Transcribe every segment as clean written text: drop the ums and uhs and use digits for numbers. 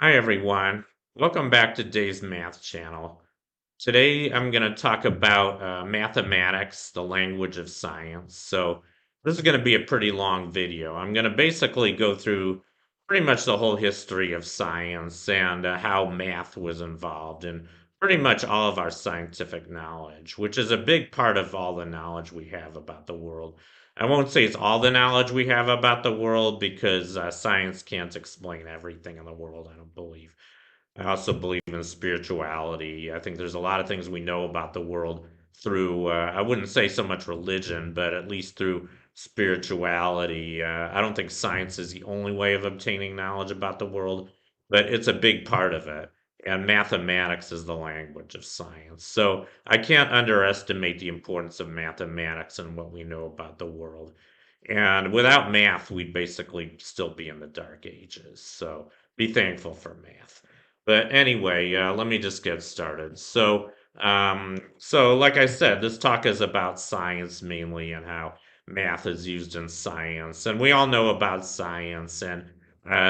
Hi everyone. Welcome back to Dave's Math Channel. Today I'm going to talk about mathematics, the language of science. So this is going to be a pretty long video. I'm going to basically go through pretty much the whole history of science and how math was involved in pretty much all of our scientific knowledge, which is a big part of all the knowledge we have about the world. I won't say it's all the knowledge we have about the world because science can't explain everything in the world, I don't believe. I also believe in spirituality. I think there's a lot of things we know about the world through, I wouldn't say so much religion, but at least through spirituality. I don't think science is the only way of obtaining knowledge about the world, but it's a big part of it. And mathematics is the language of science. So I can't underestimate the importance of mathematics and what we know about the world. And without math, we'd basically still be in the dark ages. So be thankful for math. But anyway, let me just get started. So like I said, this talk is about science mainly and how math is used in science. And we all know about science. And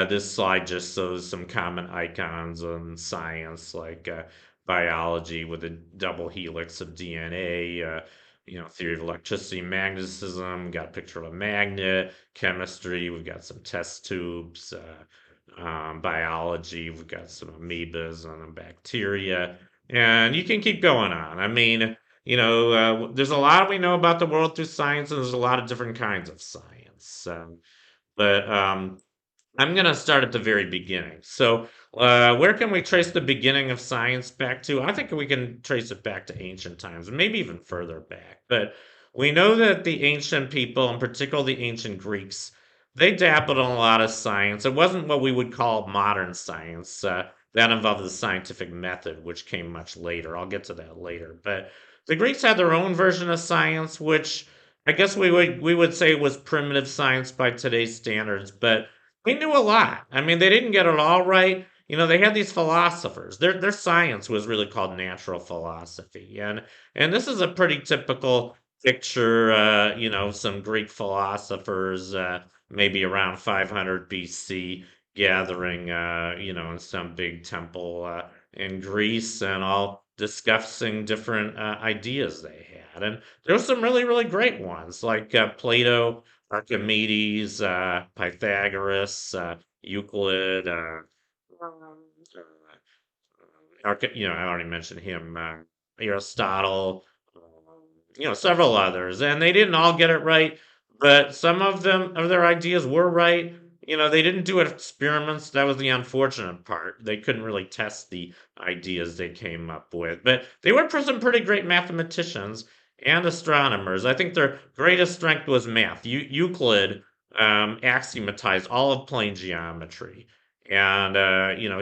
this slide just shows some common icons in science, like biology with a double helix of DNA, theory of electricity, magnetism, got a picture of a magnet, chemistry, we've got some test tubes, biology, we've got some amoebas and bacteria, and you can keep going on. I mean, there's a lot we know about the world through science, and there's a lot of different kinds of science. But I'm going to start at the very beginning. So, where can we trace the beginning of science back to? I think we can trace it back to ancient times, maybe even further back. But we know that the ancient people, and particularly the ancient Greeks, they dabbled in a lot of science. It wasn't what we would call modern science. That involved the scientific method, which came much later. I'll get to that later. But the Greeks had their own version of science, which I guess we would say was primitive science by today's standards, but they knew a lot. I mean, they didn't get it all right. They had these philosophers. Their science was really called natural philosophy, and this is a pretty typical picture. Some Greek philosophers, maybe around 500 BC, gathering, in some big temple in Greece, and all discussing different ideas they had. And there were some really, really great ones, like Plato, Archimedes, Pythagoras, Euclid, um, I already mentioned him, Aristotle, several others, and they didn't all get it right, but some of their ideas were right. They didn't do experiments. That was the unfortunate part. They couldn't really test the ideas they came up with, but they were some pretty great mathematicians and astronomers. I think their greatest strength was math. Euclid axiomatized all of plane geometry. And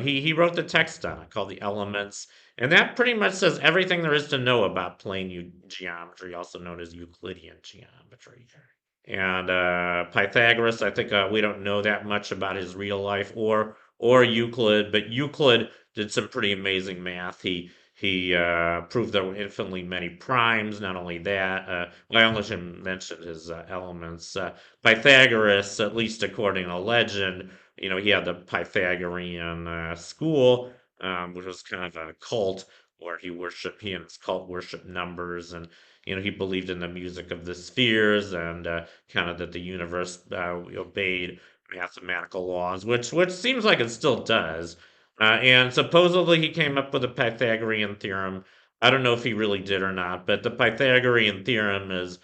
he wrote the text on it called the Elements, and that pretty much says everything there is to know about plane geometry, also known as Euclidean geometry. And Pythagoras, I think we don't know that much about his real life or Euclid, but Euclid did some pretty amazing math. He proved there were infinitely many primes. Not only that, well, I only should mention his elements. Pythagoras, at least according to legend, he had the Pythagorean school, which was kind of a cult where he and his cult worshiped numbers, and he believed in the music of the spheres and kind of that the universe obeyed mathematical laws, which seems like it still does. And supposedly he came up with the Pythagorean theorem. I don't know if he really did or not, but the Pythagorean theorem is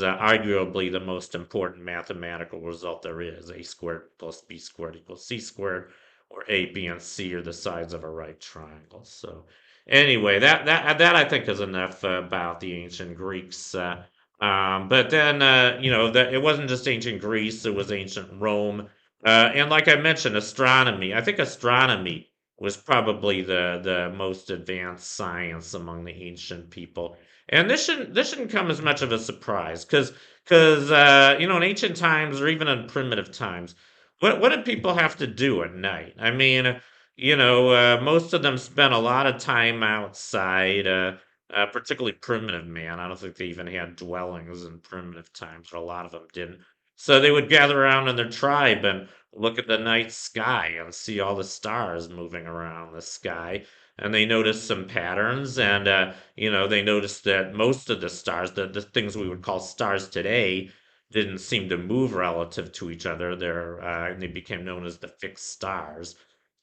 arguably the most important mathematical result there is. A squared plus b squared equals c squared, or a, b, and c are the sides of a right triangle. So anyway, that I think is enough about the ancient Greeks. But then that it wasn't just ancient Greece; it was ancient Rome, and like I mentioned, astronomy. I think astronomy was probably the most advanced science among the ancient people. And this shouldn't come as much of a surprise because in ancient times or even in primitive times, what did people have to do at night? I mean, most of them spent a lot of time outside. Particularly primitive man. I don't think they even had dwellings in primitive times, or a lot of them didn't. So they would gather around in their tribe and look at the night sky and see all the stars moving around the sky. And they noticed some patterns, and they noticed that most of the stars, the things we would call stars today, didn't seem to move relative to each other. And they became known as the fixed stars.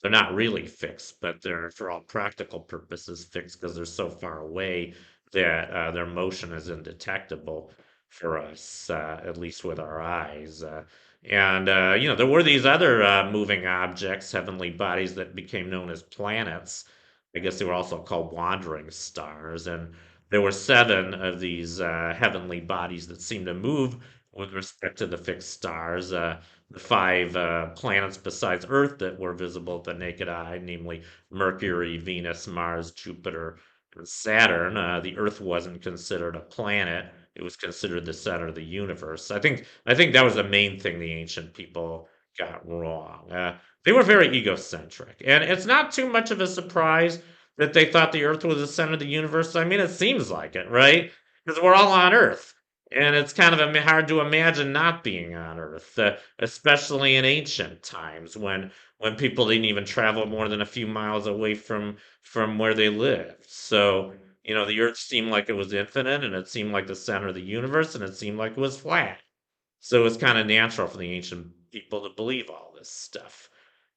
They're not really fixed, but they're, for all practical purposes, fixed because they're so far away that their motion is indetectable for us, at least with our eyes. There were these other moving objects, heavenly bodies that became known as planets. I guess they were also called wandering stars. And there were seven of these heavenly bodies that seemed to move with respect to the fixed stars. The five planets besides Earth that were visible with the naked eye, namely Mercury, Venus, Mars, Jupiter, and Saturn. The Earth wasn't considered a planet; it was considered the center of the universe. I think that was the main thing the ancient people got wrong. They were very egocentric, and it's not too much of a surprise that they thought the Earth was the center of the universe. I mean, it seems like it, right? Because we're all on Earth. And it's kind of hard to imagine not being on Earth, especially in ancient times when people didn't even travel more than a few miles away from where they lived. So, the Earth seemed like it was infinite, and it seemed like the center of the universe, and it seemed like it was flat. So it was kind of natural for the ancient people to believe all this stuff,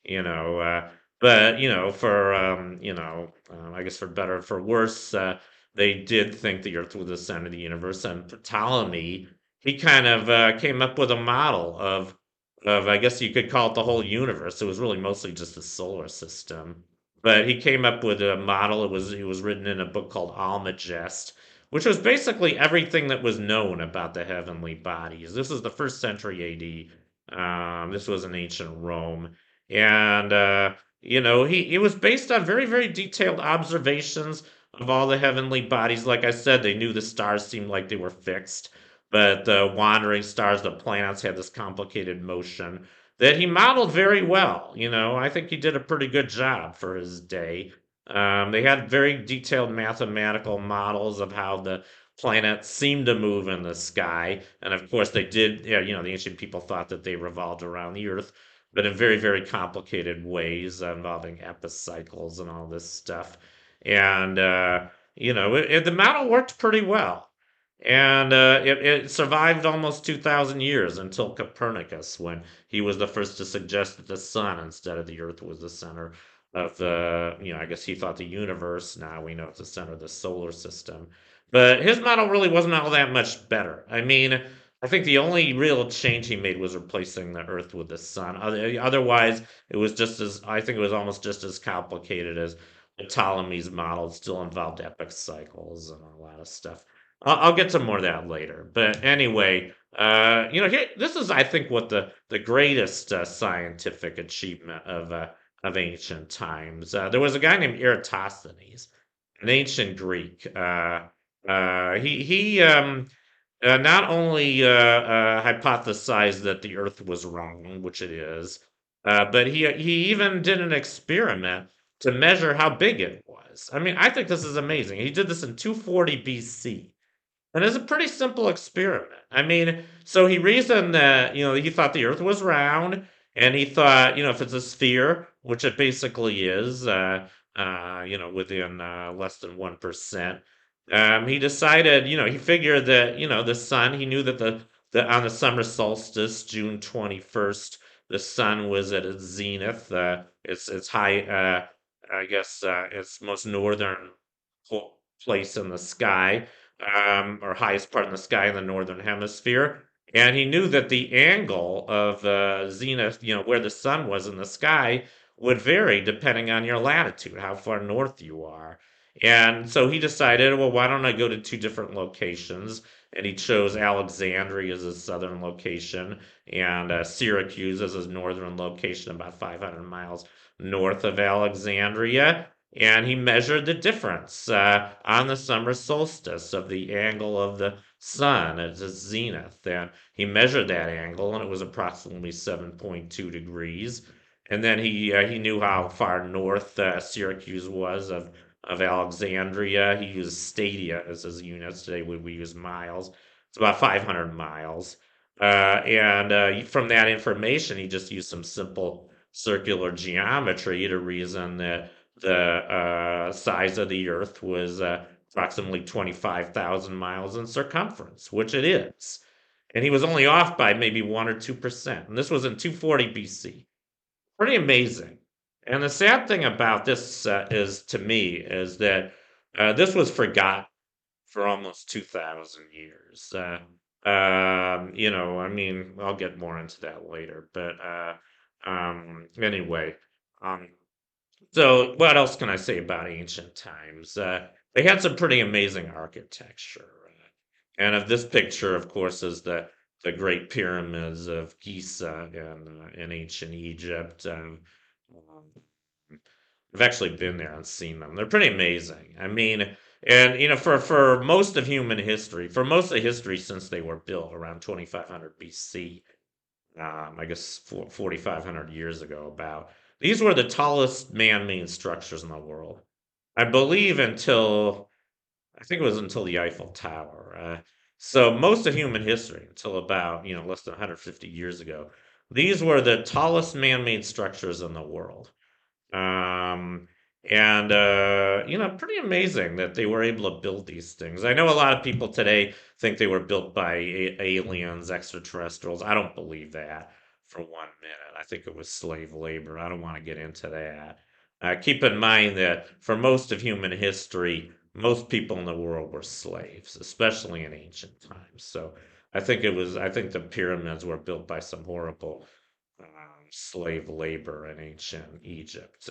you know. But for I guess for better or for worse, they did think the Earth was the center of the universe. And Ptolemy, he kind of came up with a model of I guess you could call it the whole universe. It was really mostly just the solar system, but he came up with a model. It was written in a book called Almagest, which was basically everything that was known about the heavenly bodies. This was the first century AD. This was in ancient Rome, and he was based on very very detailed observations of all the heavenly bodies. Like I said, they knew the stars seemed like they were fixed, but the wandering stars, the planets, had this complicated motion that he modeled very well. I think he did a pretty good job for his day. They had very detailed mathematical models of how the planets seemed to move in the sky. And of course, they did, yeah, the ancient people thought that they revolved around the Earth, but in very, very complicated ways involving epicycles and all this stuff. And, the model worked pretty well. And it survived almost 2,000 years until Copernicus, when he was the first to suggest that the sun instead of the Earth was the center of I guess he thought the universe. Now we know it's the center of the solar system. But his model really wasn't all that much better. I mean, I think the only real change he made was replacing the Earth with the sun. Otherwise, it was I think it was almost just as complicated as Ptolemy's model. It still involved epic cycles and a lot of stuff. I'll get to more of that later. But anyway, this is, I think, what the greatest scientific achievement of ancient times. There was a guy named Eratosthenes, an ancient Greek. He not only hypothesized that the Earth was round, which it is, but he even did an experiment to measure how big it was. I mean, I think this is amazing. He did this in 240 BC. And it's a pretty simple experiment. I mean, so he reasoned that, he thought the Earth was round, and he thought, if it's a sphere, which it basically is, within less than 1%, he decided, he figured that, the sun, he knew that the on the summer solstice, June 21st, the sun was at its zenith. It's high, I guess, its most northern place in the sky, or highest part in the sky in the northern hemisphere. And he knew that the angle of zenith, where the sun was in the sky, would vary depending on your latitude, how far north you are. And so he decided, well, why don't I go to two different locations? And he chose Alexandria as his southern location, and Syracuse as his northern location, about 500 miles north of Alexandria. And he measured the difference on the summer solstice of the angle of the sun at its zenith. And he measured that angle, and it was approximately 7.2 degrees. And then he knew how far north Syracuse was of Alexandria. He used stadia as his units. Today we use miles. It's about 500 miles. And from that information, he just used some simple circular geometry to reason that the size of the Earth was approximately 25,000 miles in circumference, which it is. And he was only off by maybe 1 or 2%. And this was in 240 BC. Pretty amazing. And the sad thing about this is, to me, is that this was forgotten for almost 2,000 years. I mean, I'll get more into that later, but anyway, um, so what else can I say about ancient times? They had some pretty amazing architecture. And of this picture, of course, is the Great Pyramids of Giza in ancient Egypt. I've actually been there and seen them. They're pretty amazing. I mean, and for most of human history, for most of history since they were built around 2500 BC, I guess 4,500 years ago, about these were the tallest man-made structures in the world. I believe until I think it was until the Eiffel Tower. So most of human history, until about less than 150 years ago, these were the tallest man-made structures in the world. Um, and pretty amazing that they were able to build these things. I know a lot of people today think they were built by aliens, extraterrestrials. I don't believe that for 1 minute. I think it was slave labor. I don't want to get into that. Keep in mind that for most of human history, most people in the world were slaves, especially in ancient times. So I think the pyramids were built by some horrible slave labor in ancient Egypt.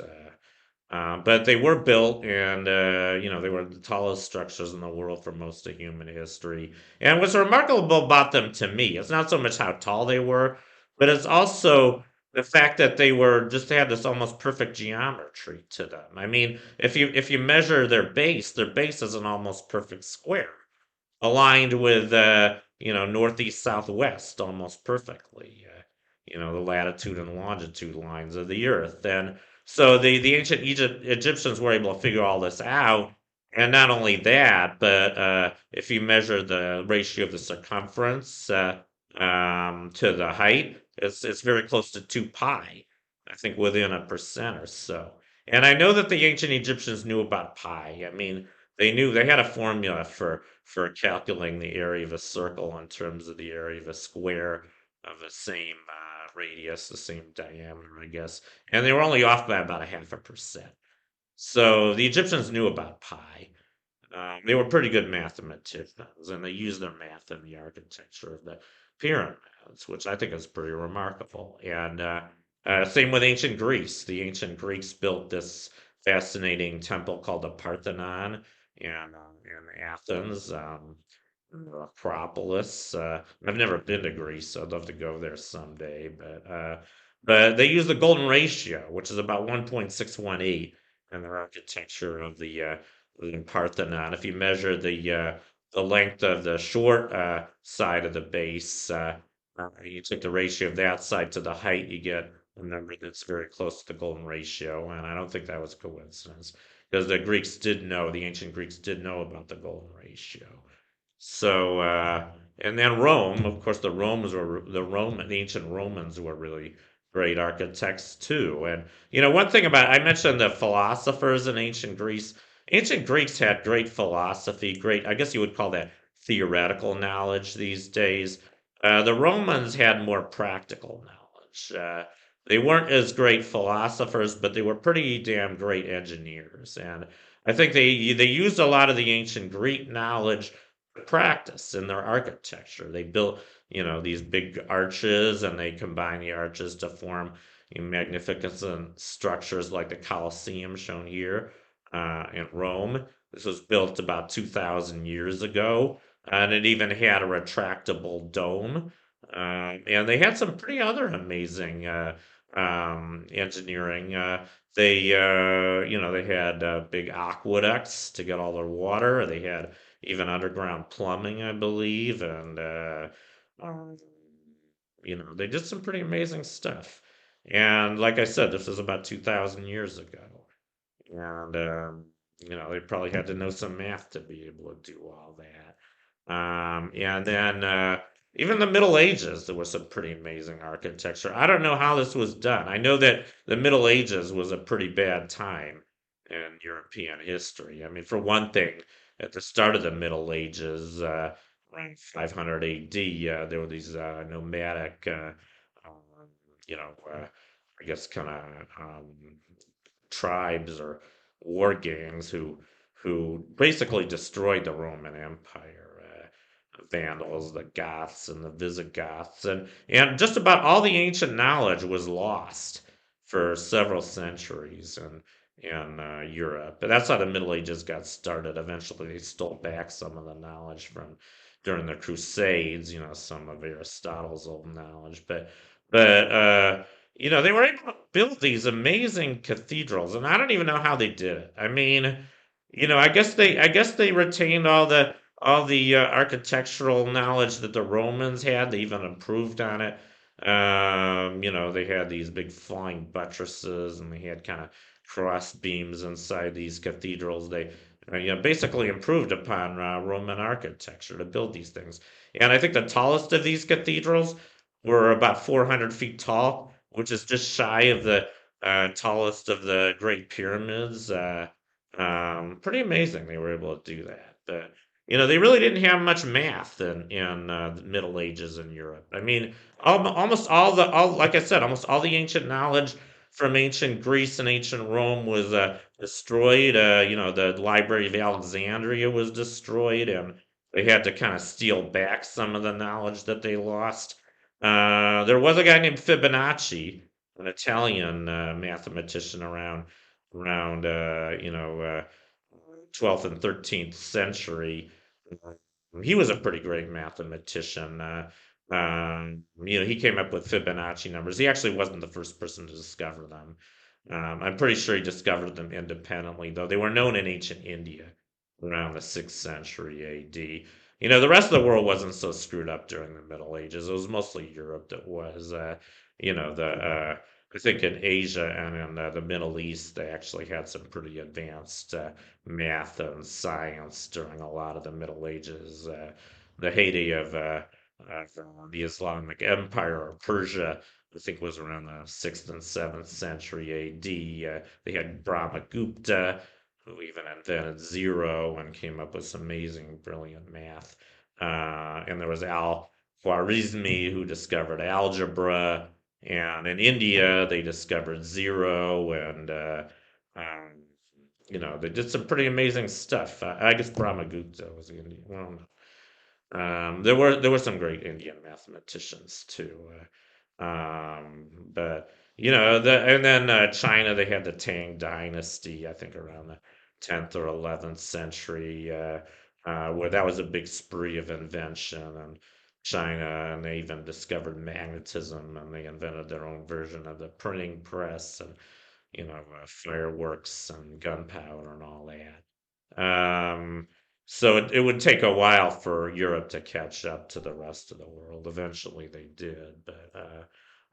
But they were built, and they were the tallest structures in the world for most of human history. And what's remarkable about them to me, it's not so much how tall they were, but it's also the fact that they had this almost perfect geometry to them. I mean, if you measure their base is an almost perfect square aligned with northeast southwest almost perfectly. The latitude and longitude lines of the Earth, and so the ancient Egyptians were able to figure all this out. And not only that, but if you measure the ratio of the circumference to the height, it's very close to 2 pi. I think within a percent or so. And I know that the ancient Egyptians knew about pi. I mean, they had a formula for calculating the area of a circle in terms of the area of a square of the same radius, the same diameter, I guess. And they were only off by about a half a percent. So the Egyptians knew about pi. They were pretty good mathematicians, and they used their math in the architecture of the pyramids, which I think is pretty remarkable. And same with ancient Greece. The ancient Greeks built this fascinating temple called the Parthenon in Athens, Acropolis. I've never been to Greece, so I'd love to go there someday. But they use the golden ratio, which is about 1.618 in their architecture of the Parthenon. If you measure the length of the short side of the base, you take the ratio of that side to the height, you get a number that's very close to the golden ratio. And I don't think that was a coincidence because the ancient Greeks did know about the golden ratio. So, and then Rome, of course, the ancient Romans were really great architects too. And one thing I mentioned the philosophers in ancient Greece. Ancient Greeks had great philosophy, great, I guess you would call that theoretical knowledge these days. The Romans had more practical knowledge. They weren't as great philosophers, but they were pretty damn great engineers. And I think they used a lot of the ancient Greek knowledge practice in their architecture. They built, these big arches, and they combine the arches to form magnificent structures like the Colosseum shown here in Rome. This was built about 2,000 years ago, and it even had a retractable dome. And they had some pretty other amazing engineering. They had big aqueducts to get all their water. They had even underground plumbing, I believe, and um, they did some pretty amazing stuff. And like I said, this was about 2,000 years ago, and they probably had to know some math to be able to do all that. And then Even the Middle Ages, there was some pretty amazing architecture. I don't know how this was done. I know that the Middle Ages was a pretty bad time in European history. I mean, for one thing, at the start of the Middle Ages, around 500 AD, there were these nomadic, um, you know, I guess kind of tribes or war gangs who basically destroyed the Roman Empire. Vandals, the Goths, and the Visigoths, and just about all the ancient knowledge was lost for several centuries in Europe. But that's how the Middle Ages got started. Eventually, they stole back some of the knowledge from during the Crusades. You know, some of Aristotle's old knowledge, but they were able to build these amazing cathedrals, and I don't even know how they did it. I mean, I guess they retained all the architectural knowledge that the Romans had. They even improved on it. They had these big flying buttresses, and they had kind of cross beams inside these cathedrals. They basically improved upon Roman architecture to build these things. And I think the tallest of these cathedrals were about 400 feet tall, which is just shy of the tallest of the Great Pyramids. Pretty amazing they were able to do that. But they really didn't have much math in the Middle Ages in Europe. I mean, almost like I said, almost all the ancient knowledge from ancient Greece and ancient Rome was destroyed. The Library of Alexandria was destroyed, and they had to kind of steal back some of the knowledge that they lost. There was a guy named Fibonacci, an Italian mathematician around 12th and 13th century. He was a pretty great mathematician. He came up with Fibonacci numbers. He actually wasn't the first person to discover them. I'm pretty sure he discovered them independently, though they were known in ancient India around the 6th century AD. The rest of the world wasn't so screwed up during the Middle Ages. It was mostly Europe that was. The I think in Asia and in the Middle East, they actually had some pretty advanced math and science during a lot of the Middle Ages. The heyday of the Islamic Empire or Persia, I think, was around the 6th and 7th century AD. They had Brahmagupta, who even invented zero and came up with some amazing, brilliant math. And there was Al-Khwarizmi, who discovered algebra. And in India, they discovered zero, and they did some pretty amazing stuff. I guess Brahmagupta was Indian. Well, there were some great Indian mathematicians too. But and then China, they had the Tang Dynasty, I think around the 10th or 11th century, where that was a big spree of invention and China, and they even discovered magnetism, and they invented their own version of the printing press, and fireworks and gunpowder and all that. So it would take a while for Europe to catch up to the rest of the world. Eventually, they did, but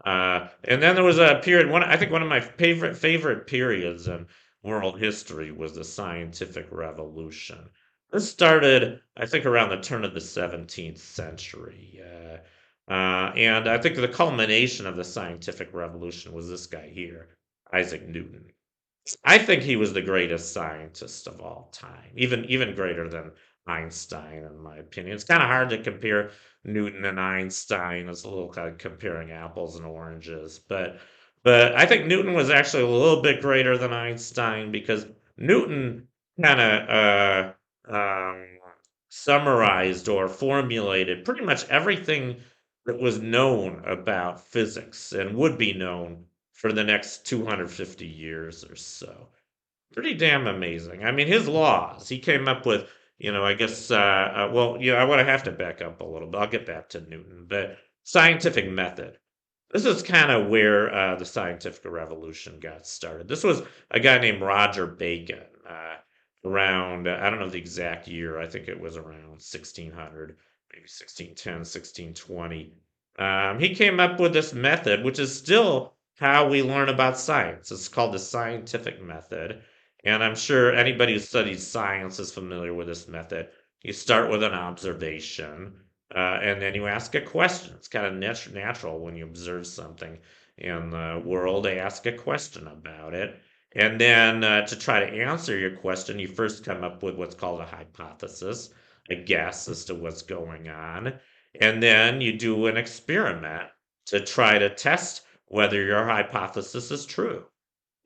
and then there was a period. I think one of my favorite periods in world history was the scientific revolution. This started, I think, around the turn of the 17th century, and I think the culmination of the scientific revolution was this guy here, Isaac Newton. I think he was the greatest scientist of all time, even greater than Einstein, in my opinion. It's kind of hard to compare Newton and Einstein. It's a little kind of comparing apples and oranges, but I think Newton was actually a little bit greater than Einstein because Newton kind of summarized or formulated pretty much everything that was known about physics and would be known for the next 250 years or so. Pretty damn amazing. I mean, his laws, he came up with, I guess, well, I want to have to back up a little bit. I'll get back to Newton, but scientific method. This is kind of where the scientific revolution got started. This was a guy named Roger Bacon, around, I don't know the exact year, I think it was around 1600, maybe 1610, 1620. He came up with this method, which is still how we learn about science. It's called the scientific method. And I'm sure anybody who studies science is familiar with this method. You start with an observation, and then you ask a question. It's kind of natural when you observe something in the world to ask a question about it. And then to try to answer your question, you first come up with what's called a hypothesis, a guess as to what's going on. And then you do an experiment to try to test whether your hypothesis is true.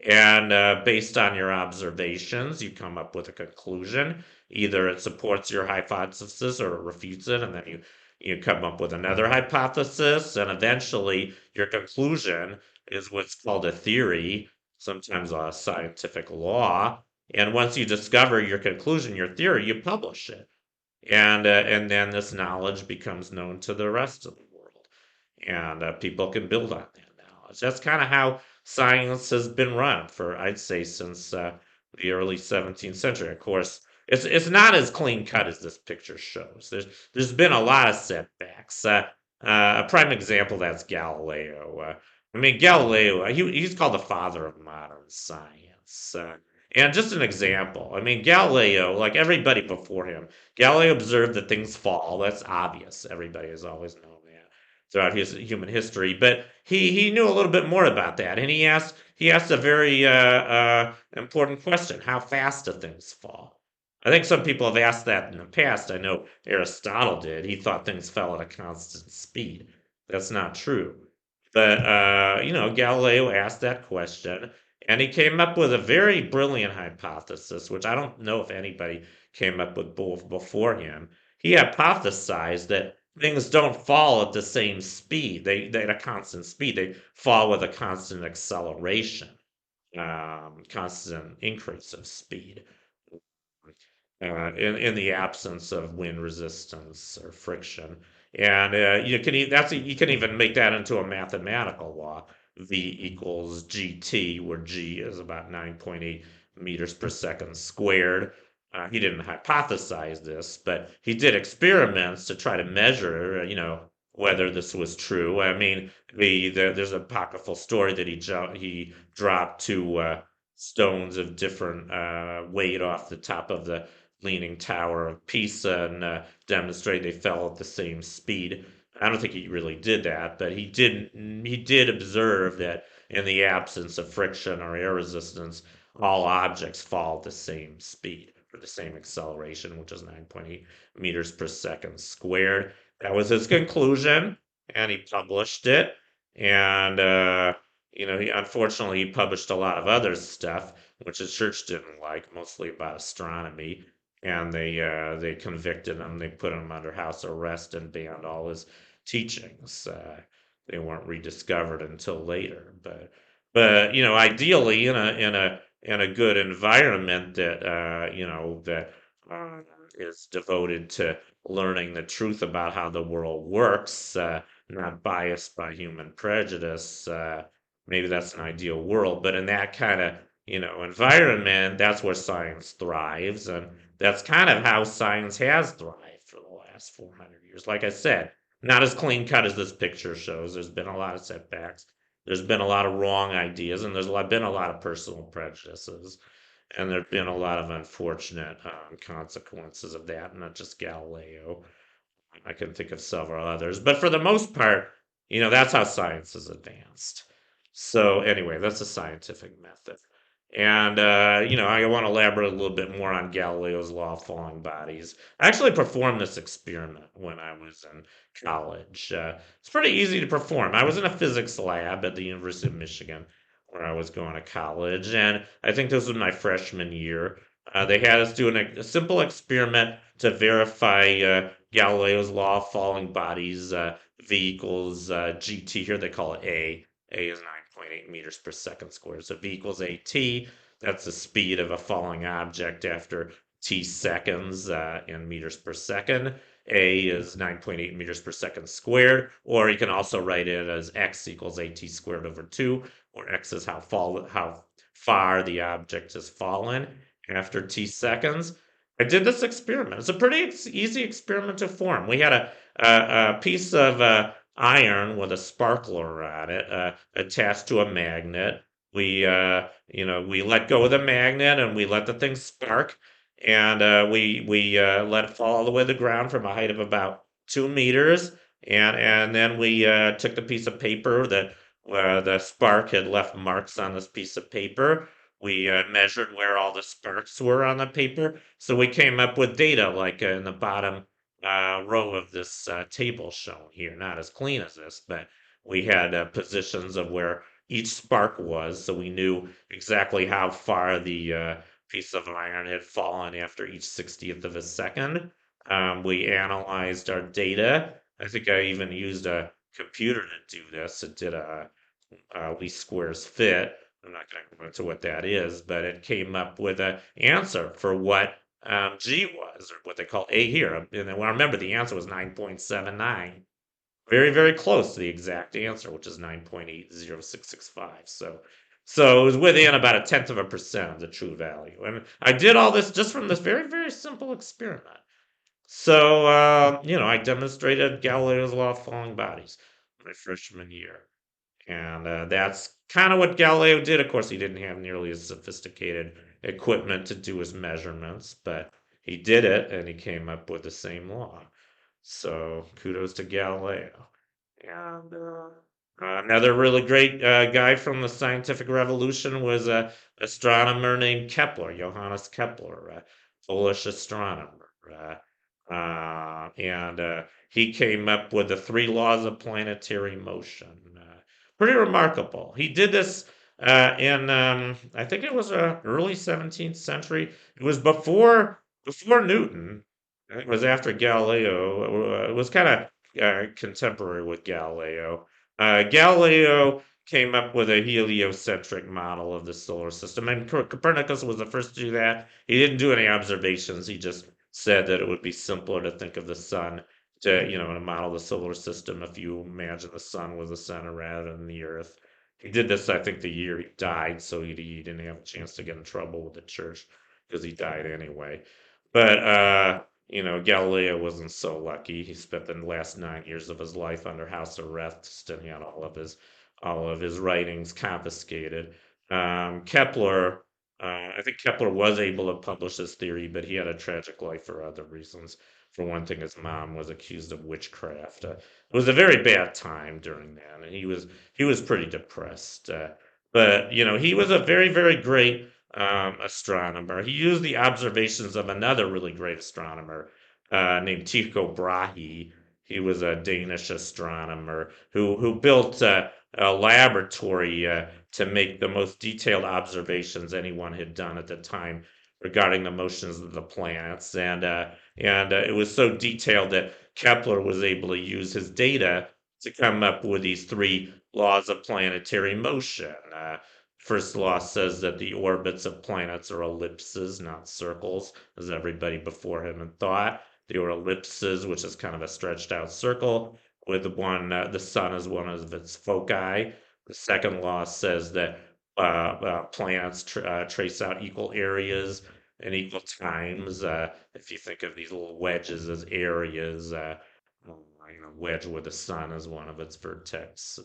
And based on your observations, you come up with a conclusion. Either it supports your hypothesis or it refutes it, and then you come up with another hypothesis, and eventually your conclusion is what's called a theory, sometimes a scientific law. And once you discover your conclusion, your theory, you publish it, and then this knowledge becomes known to the rest of the world, and people can build on that knowledge. That's kind of how science has been run for, I'd say, since the early 17th century. Of course, it's not as clean cut as this picture shows. There's been a lot of setbacks. A prime example, that's Galileo. I mean, Galileo, he's called the father of modern science. And just an example, I mean, Galileo, like everybody before him, Galileo observed that things fall. That's obvious. Everybody has always known that throughout his human history. But he knew a little bit more about that, and he asked a very important question: how fast do things fall? I think some people have asked that in the past. I know Aristotle did. He thought things fell at a constant speed. That's not true. But Galileo asked that question, and he came up with a very brilliant hypothesis, which I don't know if anybody came up with both before him. He hypothesized that things don't fall at the same speed. They at a constant speed. They fall with a constant acceleration, constant increase of speed, in the absence of wind resistance or friction. And you can even make that into a mathematical law. V equals gt, where g is about 9.8 meters per second squared. He didn't hypothesize this, but he did experiments to try to measure, whether this was true. I mean, there's a apocryphal story that he dropped two stones of different weight off the top of the Leaning Tower of Pisa and demonstrated they fell at the same speed. I don't think he really did that, but he did observe that in the absence of friction or air resistance, all objects fall at the same speed or the same acceleration, which is 9.8 meters per second squared. That was his conclusion, and he published it. And unfortunately he published a lot of other stuff which the church didn't like, mostly about astronomy, and they convicted him. They put him under house arrest and banned all his teachings. They weren't rediscovered until later. But ideally, in a good environment that is devoted to learning the truth about how the world works, not biased by human prejudice. Maybe that's an ideal world, but in that kind of environment, that's where science thrives, and that's kind of how science has thrived for the last 400 years. Like I said, not as clean cut as this picture shows. There's been a lot of setbacks. There's been a lot of wrong ideas, and been a lot of personal prejudices, and there've been a lot of unfortunate consequences of that. Not just Galileo. I can think of several others, but for the most part, that's how science has advanced. So anyway, that's a scientific method. And I want to elaborate a little bit more on Galileo's law of falling bodies. I actually performed this experiment when I was in college. It's pretty easy to perform. I was in a physics lab at the University of Michigan where I was going to college, and I think this was my freshman year. They had us do a simple experiment to verify Galileo's law of falling bodies. V equals gt. Here they call it A. A is 9.8 meters per second squared. So V equals AT. That's the speed of a falling object after t seconds in meters per second. A is 9.8 meters per second squared, or you can also write it as x equals at squared over 2, where x is how far the object has fallen after t seconds. I did this experiment. It's a pretty easy experiment to form. We had a piece of iron with a sparkler on it attached to a magnet. We let go of the magnet and we let the thing spark, and we let it fall all the way to the ground from a height of about 2 meters, and then we took the piece of paper that the spark had left marks on this piece of paper. We measured where all the sparks were on the paper, so we came up with data like in the bottom row of this table shown here. Not as clean as this, but we had positions of where each spark was, so we knew exactly how far the piece of iron had fallen after each 60th of a second. We analyzed our data. I think I even used a computer to do this. It did a least squares fit. I'm not going to go into what that is, but it came up with an answer for what G was, or what they call A here. And I remember the answer was 9.79. Very, very close to the exact answer, which is 9.80665. So it was within about a tenth of a percent of the true value. And I did all this just from this very, very simple experiment. So, I demonstrated Galileo's law of falling bodies my freshman year. And that's kind of what Galileo did. Of course, he didn't have nearly as sophisticated equipment to do his measurements, but he did it and he came up with the same law. So, kudos to Galileo. And another really great guy from the scientific revolution was a astronomer named Kepler, Johannes Kepler, a Polish astronomer. And he came up with the 3 laws of planetary motion. Pretty remarkable. He did this in, I think it was early 17th century. It was before Newton. It was after Galileo. It was kind of contemporary with Galileo. Galileo came up with a heliocentric model of the solar system, and Copernicus was the first to do that. He didn't do any observations. He just said that it would be simpler to think of the sun to model the solar system if you imagine the sun was the center rather than the earth. He did this, I think, the year he died, so he didn't have a chance to get in trouble with the church because he died anyway. But Galileo wasn't so lucky. He spent the last 9 years of his life under house arrest and he had all of his writings confiscated. Kepler, I think Kepler was able to publish his theory, but he had a tragic life for other reasons. For one thing, his mom was accused of witchcraft. It was a very bad time during that, and he was pretty depressed. But he was a very, very great astronomer. He used the observations of another really great astronomer named Tycho Brahe. He was a Danish astronomer who built a laboratory to make the most detailed observations anyone had done at the time regarding the motions of the planets, and it was so detailed that Kepler was able to use his data to come up with these 3 laws of planetary motion. First law says that the orbits of planets are ellipses, not circles, as everybody before him had thought. They were ellipses, which is kind of a stretched out circle, with the sun as one of its foci. The second law says that planets trace out equal areas and equal times. If you think of these little wedges as areas, wedge with the sun as one of its vertices,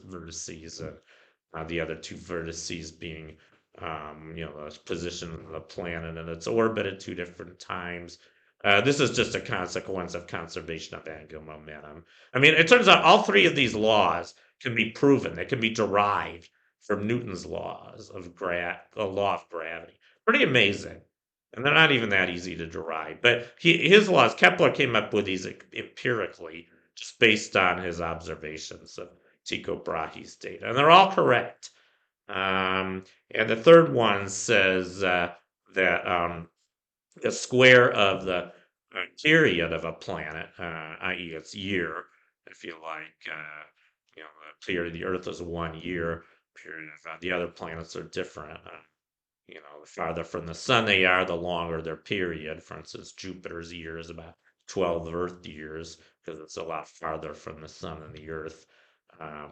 the other 2 vertices being, the position of the planet and its orbit at 2 different times. This is just a consequence of conservation of angular momentum. I mean, it turns out all 3 of these laws can be proven. They can be derived from Newton's laws of a law of gravity. Pretty amazing. And they're not even that easy to derive. But his laws, Kepler came up with these empirically, just based on his observations of Tycho Brahe's data. And they're all correct. And the third one says that the square of the period of a planet, i.e., its year, if you like, the period of the Earth is 1 year. Period of the other planets are different. The farther from the sun they are, the longer their period. For instance, Jupiter's year is about 12 Earth years because it's a lot farther from the sun than the Earth.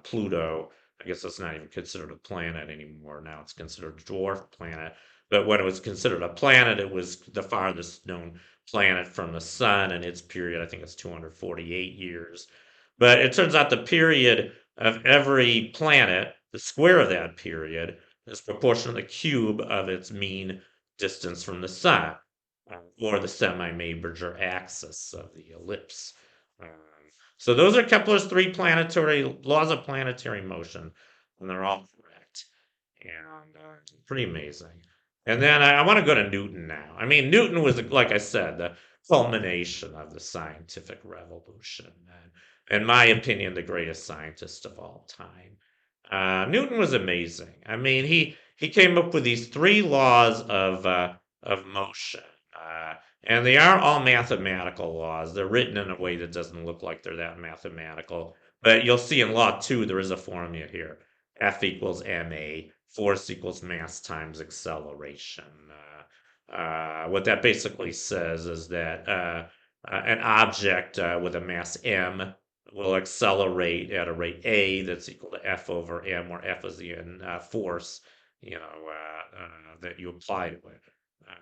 Pluto, I guess that's not even considered a planet anymore. Now it's considered a dwarf planet. But when it was considered a planet, it was the farthest known planet from the sun, and its period, I think, is 248 years. But it turns out the period of every planet, the square of that period, is proportional to the cube of its mean distance from the sun, or the semi-major axis of the ellipse. So those are Kepler's three planetary laws of planetary motion, and they're all correct. And pretty amazing. And then I want to go to Newton now. I mean, Newton was, like I said, the culmination of the scientific revolution. And in my opinion, the greatest scientist of all time. Newton was amazing. I mean, he came up with these three laws of motion. Uh, and they are all mathematical laws. They're written in a way that doesn't look like they're that mathematical. But you'll see in law two, there is a formula here. F equals ma, force equals mass times acceleration. What that basically says is that an object with a mass m will accelerate at a rate a that's equal to F over m, where F is the force, that you apply to it.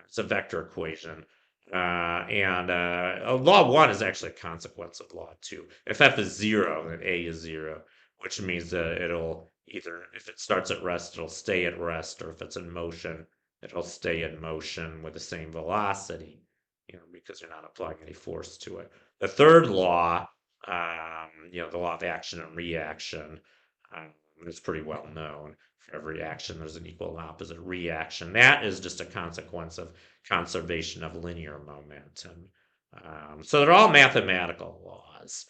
It's a vector equation. And law one is actually a consequence of law two. If F is zero, then A is zero, which means that it'll either, if it starts at rest, it'll stay at rest, or if it's in motion, it'll stay in motion with the same velocity, because you're not applying any force to it. The third law, the law of action and reaction, is pretty well known. For every action, there's an equal and opposite reaction. That is just a consequence of conservation of linear momentum. So they're all mathematical laws.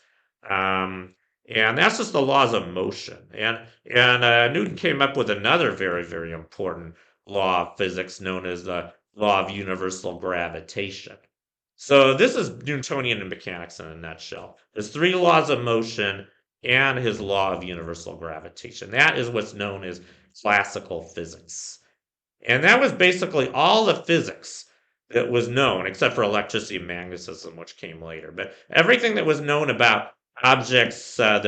And that's just the laws of motion. And Newton came up with another very, very important law of physics known as the law of universal gravitation. So this is Newtonian mechanics in a nutshell. There's three laws of motion and his law of universal gravitation. That is what's known as classical physics. And that was basically all the physics that was known, except for electricity and magnetism, which came later. But everything that was known about objects that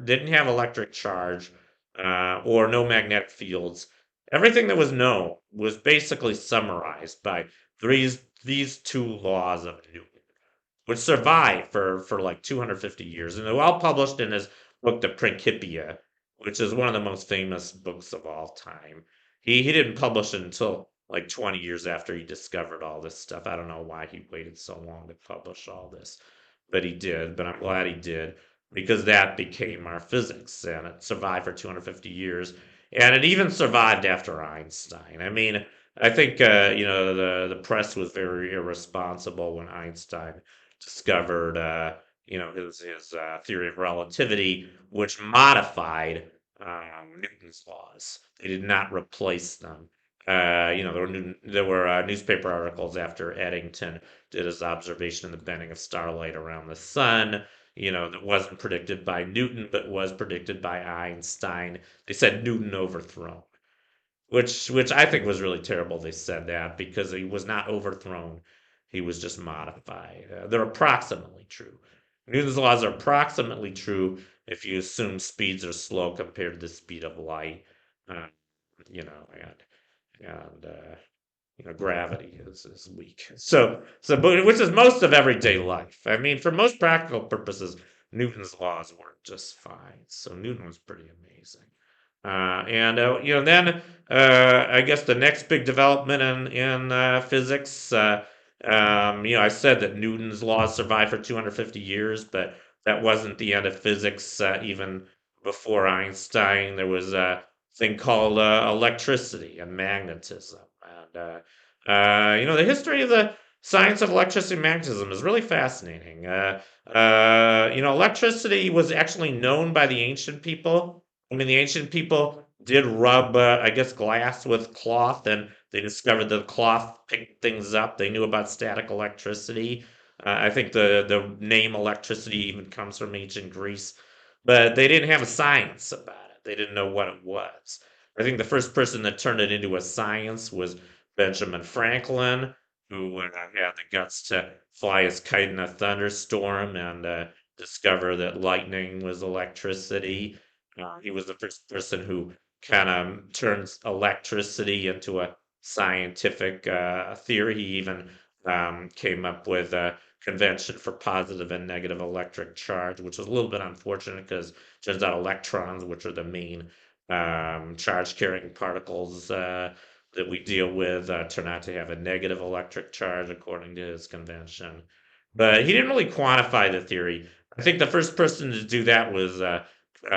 didn't have electric charge or no magnetic fields, everything that was known was basically summarized by these two laws of Newton, which survived for like 250 years, and they're all published in his book, The Principia, which is one of the most famous books of all time. He didn't publish it until like 20 years after he discovered all this stuff. I don't know why he waited so long to publish all this, but he did. But I'm glad he did, because that became our physics, and it survived for 250 years, and it even survived after Einstein. I mean, I think the press was very irresponsible when Einstein discovered his theory of relativity, which modified Newton's laws. They did not replace them. There were newspaper articles after Eddington did his observation of the bending of starlight around the sun. That wasn't predicted by Newton, but was predicted by Einstein. They said Newton overthrown, which I think was really terrible. They said that because he was not overthrown; he was just modified. They're approximately true. Newton's laws are approximately true if you assume speeds are slow compared to the speed of light. Uh, you know, and gravity is weak. But which is most of everyday life. I mean, for most practical purposes, Newton's laws work just fine. So Newton was pretty amazing. Then I guess the next big development in physics. I said that Newton's laws survived for 250 years, but that wasn't the end of physics. Even before Einstein, there was a thing called electricity and magnetism. The history of the science of electricity and magnetism is really fascinating. Electricity was actually known by the ancient people. I mean, the ancient people did rub, I guess, glass with cloth, and they discovered that cloth picked things up. They knew about static electricity. I think the name electricity even comes from ancient Greece, but they didn't have a science about it. They didn't know what it was. I think the first person that turned it into a science was Benjamin Franklin, who had the guts to fly his kite in a thunderstorm and discover that lightning was electricity. He was the first person who kind of turns electricity into a scientific theory. He even came up with a convention for positive and negative electric charge, which was a little bit unfortunate because it turns out electrons, which are the main charge carrying particles that we deal with, turn out to have a negative electric charge according to his convention. But he didn't really quantify the theory I think the first person to do that was a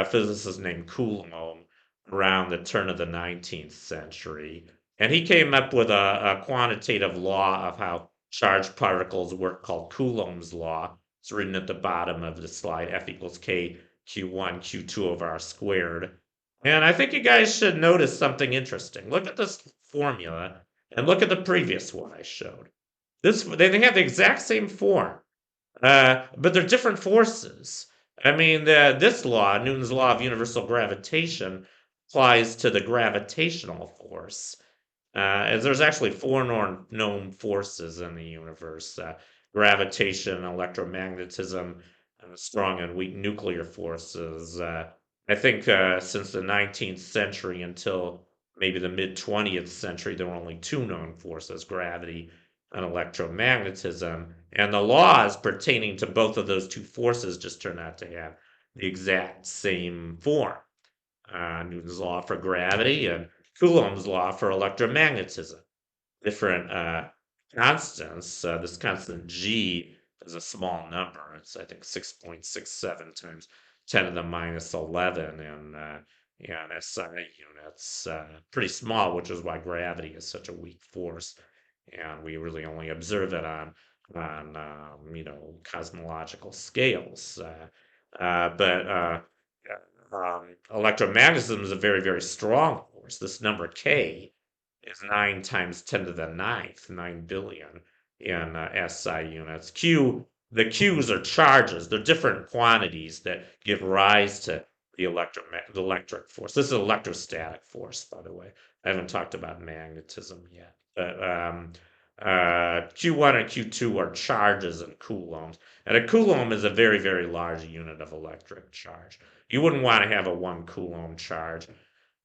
physicist named Coulomb around the turn of the 19th century. And he came up with a quantitative law of how charged particles work called Coulomb's law. It's written at the bottom of the slide, F equals K Q1 Q2 over R squared. And I think you guys should notice something interesting. Look at this formula and look at the previous one I showed. They have the exact same form, but they're different forces. I mean, this law, Newton's law of universal gravitation, applies to the gravitational force. As there's actually four known forces in the universe: gravitation, electromagnetism, strong and weak nuclear forces. I think since the 19th century until maybe the mid 20th century, there were only two known forces: gravity and electromagnetism. And the laws pertaining to both of those two forces just turn out to have the exact same form. Newton's law for gravity and Coulomb's law for electromagnetism. Different constants. This constant G is a small number. It's, I think, 6.67 times 10 to the minus 11 in SI units. Pretty small, which is why gravity is such a weak force. And we really only observe it on cosmological scales. But electromagnetism is a very, very strong force. This number K is 9 times 10 to the ninth, 9 billion in SI units. The Q's are charges. They're different quantities that give rise to the electric force. This is electrostatic force, by the way. I haven't talked about magnetism yet. But Q1 and Q2 are charges in coulombs. And a coulomb is a very, very large unit of electric charge. You wouldn't want to have a 1 coulomb charge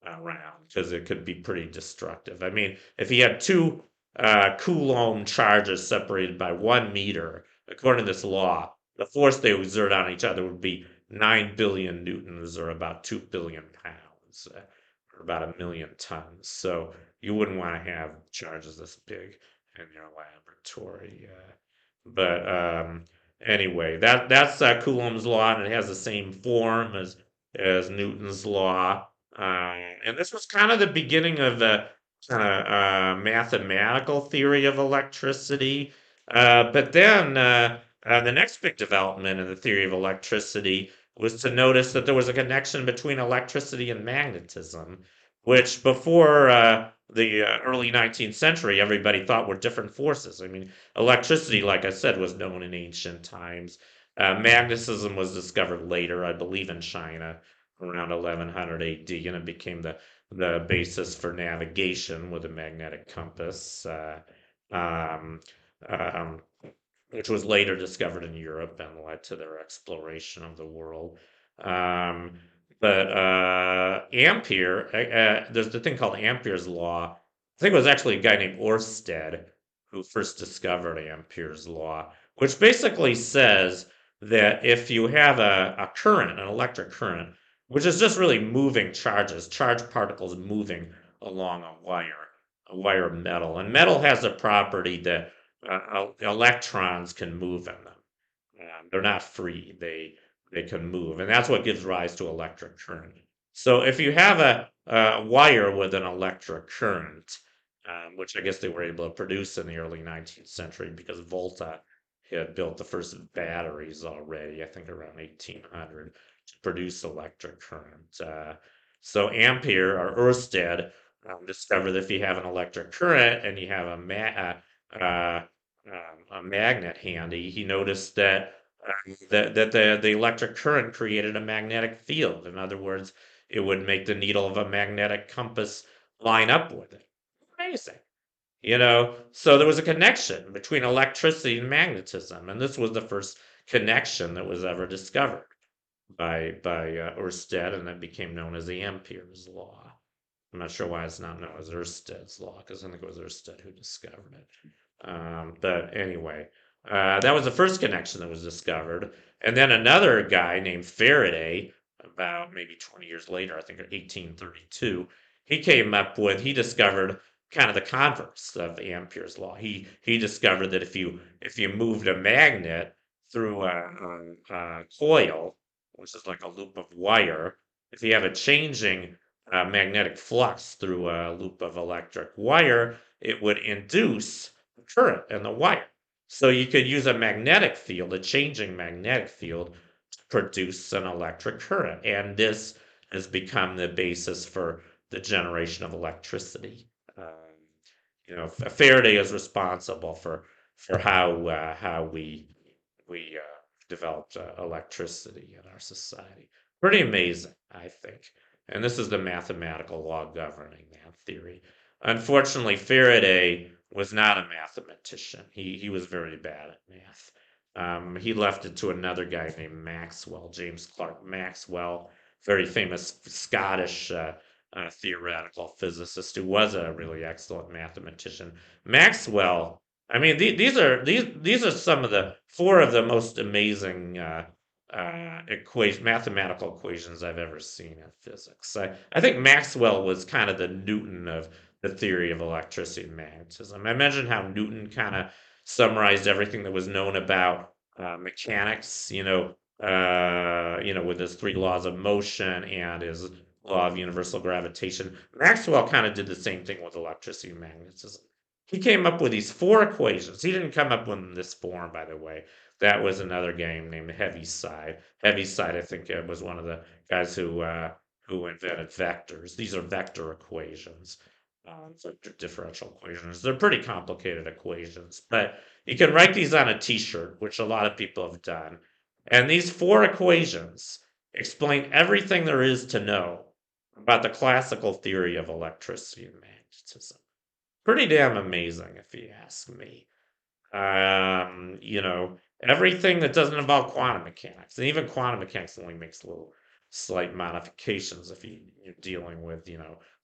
around because it could be pretty destructive. I mean, if you had two Coulomb charges separated by 1 meter, according to this law, the force they exert on each other would be 9 billion newtons, or about 2 billion pounds, or about a million tons. So you wouldn't want to have charges this big in your laboratory. But anyway, that's Coulomb's law, and it has the same form as Newton's law. And this was kind of the beginning of the kind of mathematical theory of electricity. But then the next big development in the theory of electricity was to notice that there was a connection between electricity and magnetism, which before the early 19th century, everybody thought were different forces. I mean, electricity, like I said, was known in ancient times. Magnetism was discovered later, I believe, in China around 1100 AD, and it became the basis for navigation with a magnetic compass, um, um, which was later discovered in Europe and led to their exploration of the world. Um, but Ampere, there's the thing called Ampere's law. I think it was actually a guy named Oersted who first discovered Ampere's law, which basically says that if you have a current, an electric current, which is just really moving charges, charged particles moving along a wire of metal. And metal has a property that electrons can move in them. They're not free; they can move, and that's what gives rise to electric current. So if you have a wire with an electric current, which I guess they were able to produce in the early 19th century because Volta had built the first batteries already, I think around 1800, to produce electric current. So Ampere or Oersted discovered that if you have an electric current and you have a magnet handy, he noticed that the electric current created a magnetic field. In other words, it would make the needle of a magnetic compass line up with it. Amazing. So there was a connection between electricity and magnetism, and this was the first connection that was ever discovered by Oersted, and it became known as the Ampere's law. I'm not sure why it's not known as Oersted's law, because I think it was Oersted who discovered it. But anyway, that was the first connection that was discovered. And then another guy named Faraday, about maybe 20 years later, I think in 1832, he discovered kind of the converse of Ampere's law. He discovered that if you moved a magnet through a coil, which is like a loop of wire, if you have a changing magnetic flux through a loop of electric wire, it would induce current in the wire. So you could use a magnetic field, a changing magnetic field, to produce an electric current. And this has become the basis for the generation of electricity. Faraday is responsible for how we developed electricity in our society. Pretty amazing, I think. And this is the mathematical law governing that theory. Unfortunately, Faraday was not a mathematician. He was very bad at math. He left it to another guy named Maxwell, James Clerk Maxwell, very famous Scottish theoretical physicist who was a really excellent mathematician. Maxwell, I mean, these are some of the four of the most amazing mathematical equations I've ever seen in physics. I think Maxwell was kind of the Newton of the theory of electricity and magnetism. I mentioned how Newton kind of summarized everything that was known about mechanics. With his three laws of motion and his law of universal gravitation. Maxwell kind of did the same thing with electricity and magnetism. He came up with these four equations. He didn't come up with them in this form, by the way. That was another guy named Heaviside. Heaviside, I think, was one of the guys who invented vectors. These are vector equations. So differential equations. They're pretty complicated equations, but you can write these on a T-shirt, which a lot of people have done. And these four equations explain everything there is to know about the classical theory of electricity and magnetism. Pretty damn amazing, if you ask me. Everything that doesn't involve quantum mechanics, and even quantum mechanics only makes little slight modifications if you're dealing with,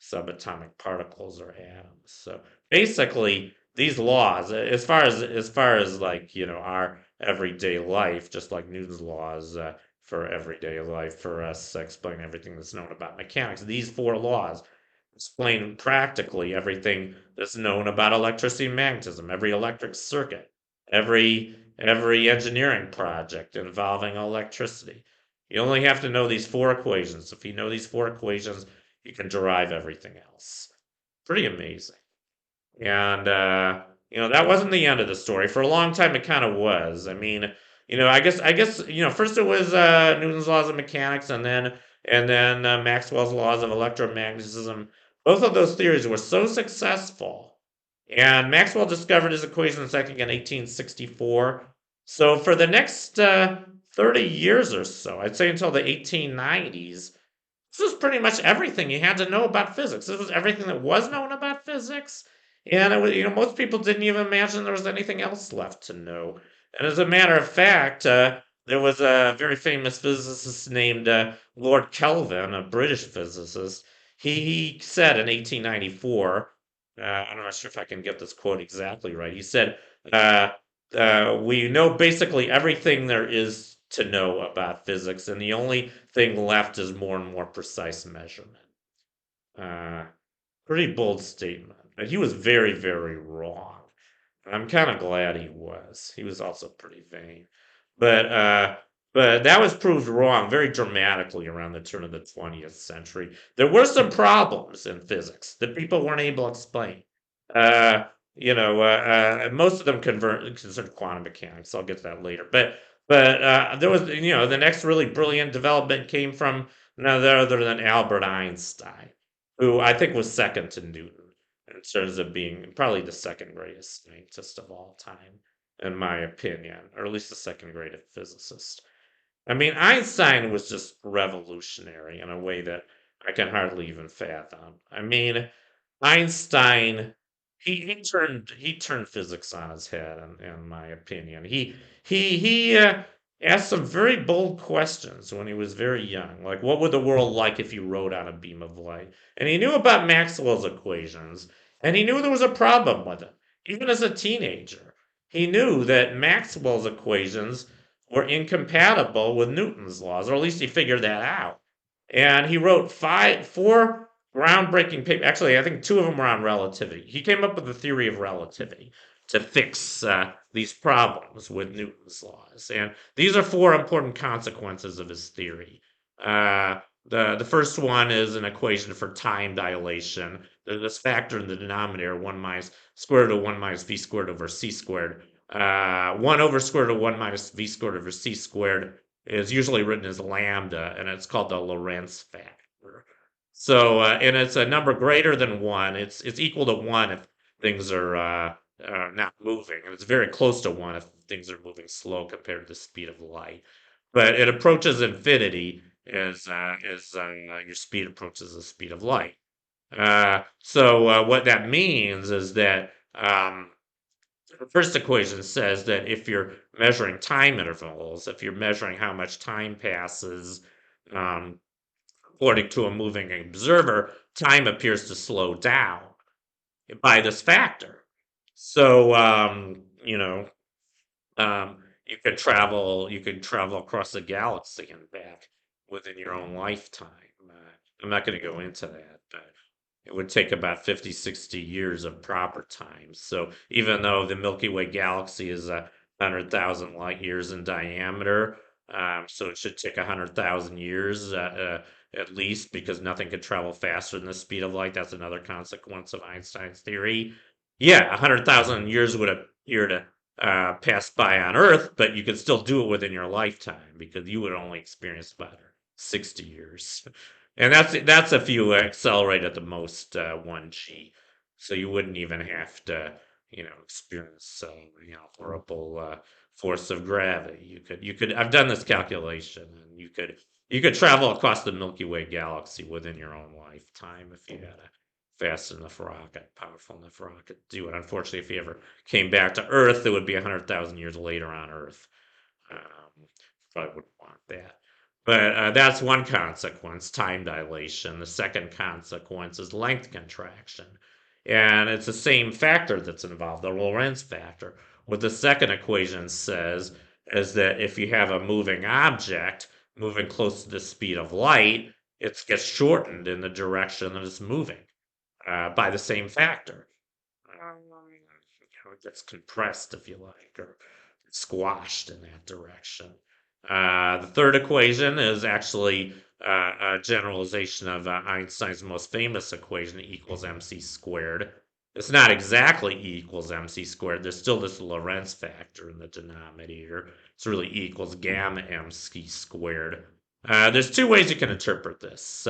subatomic particles or atoms. So basically, these laws, as far as like, our everyday life, just like Newton's laws for everyday life, for us explain everything that's known about mechanics, these four laws explain practically everything that's known about electricity and magnetism, every electric circuit, every engineering project involving electricity. You only have to know these four equations. If you know these four equations, you can derive everything else. Pretty amazing. And that wasn't the end of the story. For a long time, it kind of was. I mean, I guess, first it was Newton's laws of mechanics, and then Maxwell's laws of electromagnetism. Both of those theories were so successful, and Maxwell discovered his equations, I think, in 1864. So for the next 30 years or so, I'd say until the 1890s, this was pretty much everything you had to know about physics. This was everything that was known about physics. And it was, most people didn't even imagine there was anything else left to know. And as a matter of fact, there was a very famous physicist named Lord Kelvin, a British physicist. He said in 1894, I'm not sure if I can get this quote exactly right. He said, uh, we know basically everything there is to know about physics, and the only thing left is more and more precise measurement. Uh, Pretty bold statement, but he was very, very wrong. I'm kind of glad he was. He was also pretty vain, but uh, but that was proved wrong very dramatically around the turn of the 20th century. There were some problems in physics that people weren't able to explain. Uh, Most of them concerned quantum mechanics. I'll get to that later. But there was, the next really brilliant development came from none other than Albert Einstein, who I think was second to Newton in terms of being probably the second greatest scientist of all time, in my opinion, or at least the second greatest physicist. I mean, Einstein was just revolutionary in a way that I can hardly even fathom. I mean, Einstein, he turned physics on his head, in my opinion. He asked some very bold questions when he was very young, like what would the world like if you rode on a beam of light? And he knew about Maxwell's equations, and he knew there was a problem with it, even as a teenager. He knew that Maxwell's equations were incompatible with Newton's laws, or at least he figured that out. And he wrote four groundbreaking papers. Actually, I think two of them were on relativity. He came up with the theory of relativity. to fix these problems with Newton's laws. And these are four important consequences of his theory. The first one is an equation for time dilation. There's this factor in the denominator, 1 minus square root of 1 minus v squared over c squared. 1 over square root of 1 minus v squared over c squared is usually written as lambda, and it's called the Lorentz factor. So, and it's a number greater than 1. It's equal to 1 if things are not moving, and it's very close to 1 if things are moving slow compared to the speed of light. But it approaches infinity as your speed approaches the speed of light. So what that means is that the first equation says that if you're measuring time intervals, if you're measuring how much time passes um, according to a moving observer, time appears to slow down by this factor. So you could travel across the galaxy and back within your own lifetime. I'm not going to go into that, but it would take about 50, 60 years of proper time. So even though the Milky Way galaxy is 100,000 light years in diameter, so it should take 100,000 years at least, because nothing could travel faster than the speed of light. That's another consequence of Einstein's theory. Yeah, 100,000 years would appear to pass by on Earth, but you could still do it within your lifetime because you would only experience about 60 years. And that's if you accelerate at the most 1g. So you wouldn't even have to, experience horrible force of gravity. You could. I've done this calculation, and you could travel across the Milky Way galaxy within your own lifetime if you had a fast enough rocket, powerful enough rocket to do it. Unfortunately, if you ever came back to Earth, it would be 100,000 years later on Earth. Probably wouldn't want that. But that's one consequence, time dilation. The second consequence is length contraction. And it's the same factor that's involved, the Lorentz factor. What the second equation says is that if you have a moving object moving close to the speed of light, it gets shortened in the direction that it's moving by the same factor. It gets compressed, if you like, or squashed in that direction. The third equation is actually a generalization of Einstein's most famous equation, E equals mc squared. It's not exactly E equals mc squared. There's still this Lorentz factor in the denominator. It's really E equals gamma mc squared. There's two ways you can interpret this.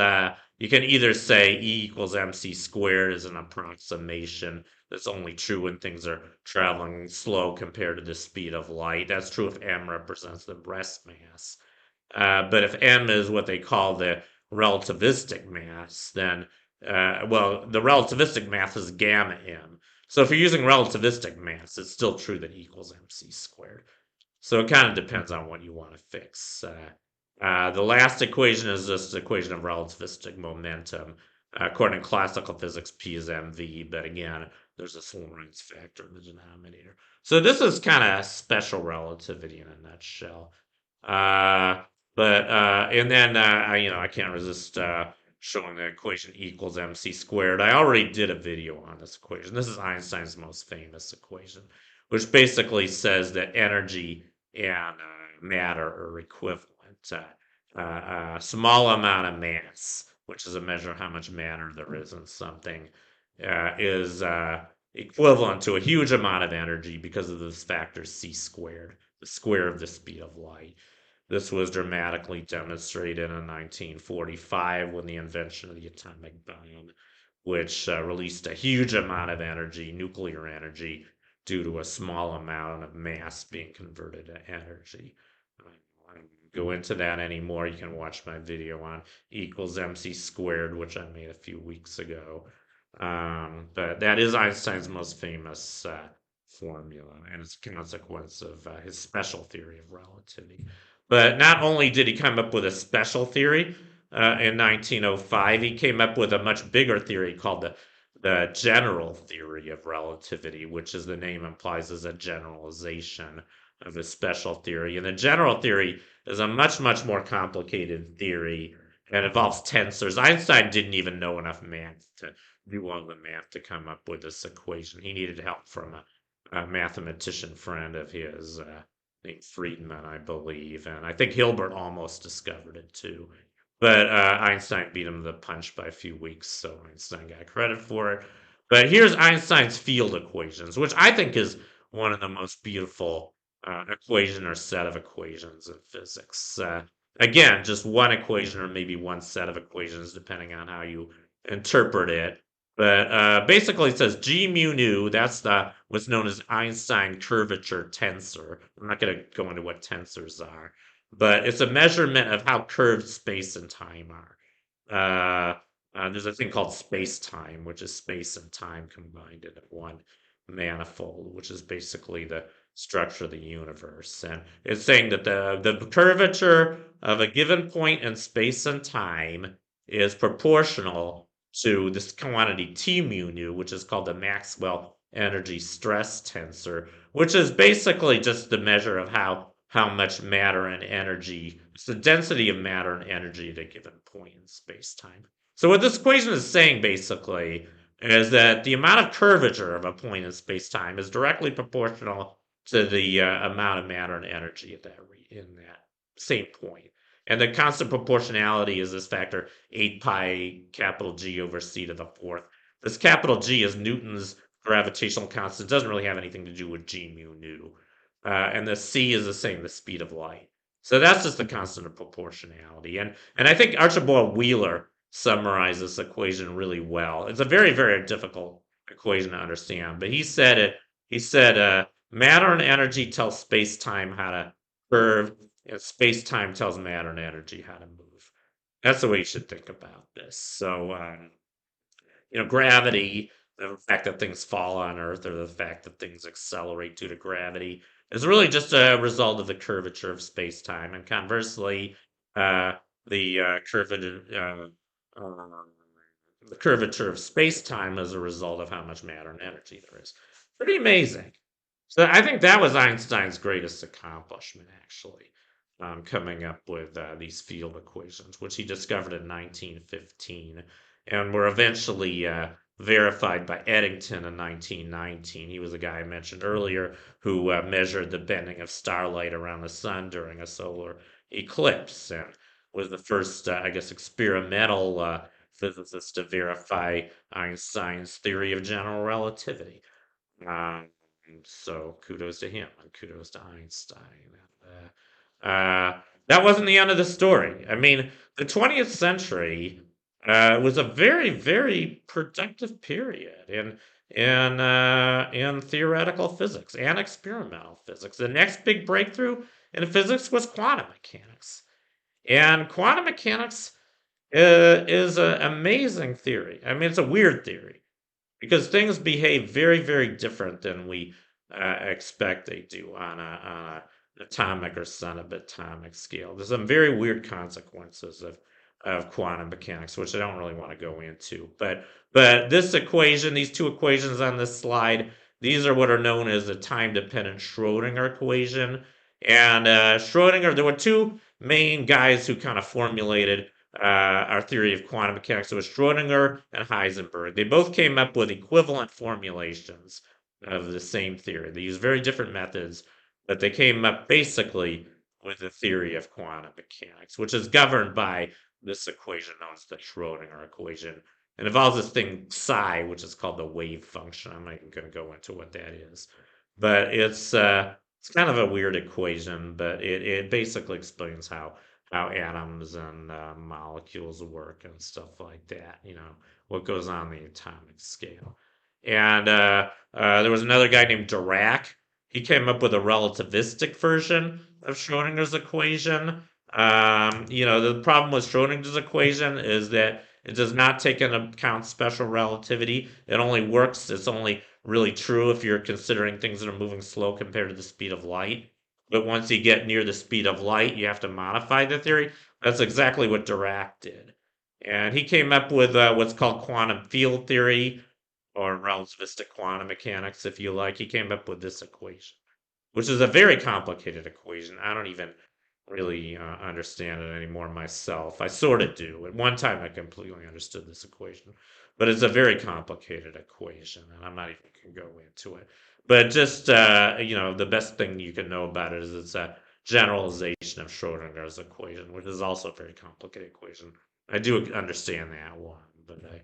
You can either say E equals mc squared is an approximation that's only true when things are traveling slow compared to the speed of light. That's true if m represents the rest mass. But if m is what they call the relativistic mass, then, the relativistic mass is gamma m. So if you're using relativistic mass, it's still true that E equals mc squared. So it kind of depends on what you want to fix. The last equation is just the equation of relativistic momentum. According to classical physics, P is mv, but again, there's a Lorentz factor in the denominator. So this is kind of special relativity in a nutshell. And then I can't resist showing the equation E equals mc squared. I already did a video on this equation. This is Einstein's most famous equation, which basically says that energy and matter are equivalent. A small amount of mass, which is a measure of how much matter there is in something, is equivalent to a huge amount of energy because of this factor c squared, the square of the speed of light. This was dramatically demonstrated in 1945 when the invention of the atomic bomb, which released a huge amount of energy, nuclear energy, due to a small amount of mass being converted to energy. I don't go into that anymore. You can watch my video on E equals mc squared, which I made a few weeks ago. But that is Einstein's most famous formula, and it's a consequence of his special theory of relativity. But not only did he come up with a special theory in 1905, he came up with a much bigger theory called the general theory of relativity, which, as the name implies, is a generalization of a special theory. And the general theory is a much, much more complicated theory and involves tensors. Einstein didn't even know enough math to do all the math to come up with this equation. He needed help from a mathematician friend of his named Friedman, I believe, and I think Hilbert almost discovered it too. But Einstein beat him to the punch by a few weeks, so Einstein got credit for it. But here's Einstein's field equations, which I think is one of the most beautiful equation or set of equations in physics. Again, just one equation or maybe one set of equations, depending on how you interpret it. But basically, it says G mu nu. That's the what's known as Einstein curvature tensor. I'm not going to go into what tensors are, but it's a measurement of how curved space and time are. There's a thing called space time, which is space and time combined into one manifold, which is basically the structure of the universe. And it's saying that the curvature of a given point in space and time is proportional to this quantity T mu nu, which is called the Maxwell energy stress tensor, which is basically just the measure of how much matter and energy, it's the density of matter and energy at a given point in space time. So what this equation is saying basically is that the amount of curvature of a point in space time is directly proportional to the amount of matter and energy at in that same point. And the constant proportionality is this factor 8 pi capital G over c to the fourth. This capital G is Newton's gravitational constant. It doesn't really have anything to do with G mu nu. And the c is the same, the speed of light. So that's just the constant of proportionality. And I think Archibald Wheeler summarized this equation really well. It's a very, very difficult equation to understand, but he said it. He said matter and energy tell space time how to curve, and space time tells matter and energy how to move. That's the way you should think about this. So, gravity, the fact that things fall on Earth, or the fact that things accelerate due to gravity, is really just a result of the curvature of space time. And conversely, uh, the the curvature of space time is a result of how much matter and energy there is. Pretty amazing. So I think that was Einstein's greatest accomplishment, actually, coming up with these field equations, which he discovered in 1915, and were eventually verified by Eddington in 1919. He was the guy I mentioned earlier who measured the bending of starlight around the sun during a solar eclipse, and was the first, I guess, experimental physicist to verify Einstein's theory of general relativity. Um, so kudos to him and kudos to Einstein. That wasn't the end of the story. I mean, the 20th century was a very, very productive period in theoretical physics and experimental physics. The next big breakthrough in physics was quantum mechanics, and quantum mechanics is an amazing theory. I mean, it's a weird theory because things behave very, very different than we expect they do on a atomic or subatomic scale. There's some very weird consequences of quantum mechanics, which I don't really want to go into. But this equation, these two equations on this slide, these are what are known as the time-dependent Schrodinger equation. And Schrodinger, there were two main guys who kind of formulated our theory of quantum mechanics. It was Schrodinger and Heisenberg. They both came up with equivalent formulations of the same theory. They used very different methods, but they came up basically with the theory of quantum mechanics, which is governed by this equation known as the Schrodinger equation. It involves this thing psi, which is called the wave function. I'm not even going to go into what that is, but it's kind of a weird equation, but it basically explains how atoms and molecules work and stuff like that. What goes on the atomic scale. And there was another guy named Dirac. He came up with a relativistic version of Schrodinger's equation. The problem with Schrodinger's equation is that it does not take into account special relativity. It only works, it's only really true if you're considering things that are moving slow compared to the speed of light. But once you get near the speed of light, you have to modify the theory. That's exactly what Dirac did. And he came up with what's called quantum field theory, or relativistic quantum mechanics, if you like. He came up with this equation, which is a very complicated equation. I don't even really understand it anymore myself. I sort of do. At one time, I completely understood this equation, but it's a very complicated equation, and I'm not even going to go into it. But just the best thing you can know about it is it's a generalization of Schrodinger's equation, which is also a very complicated equation. I do understand that one, but I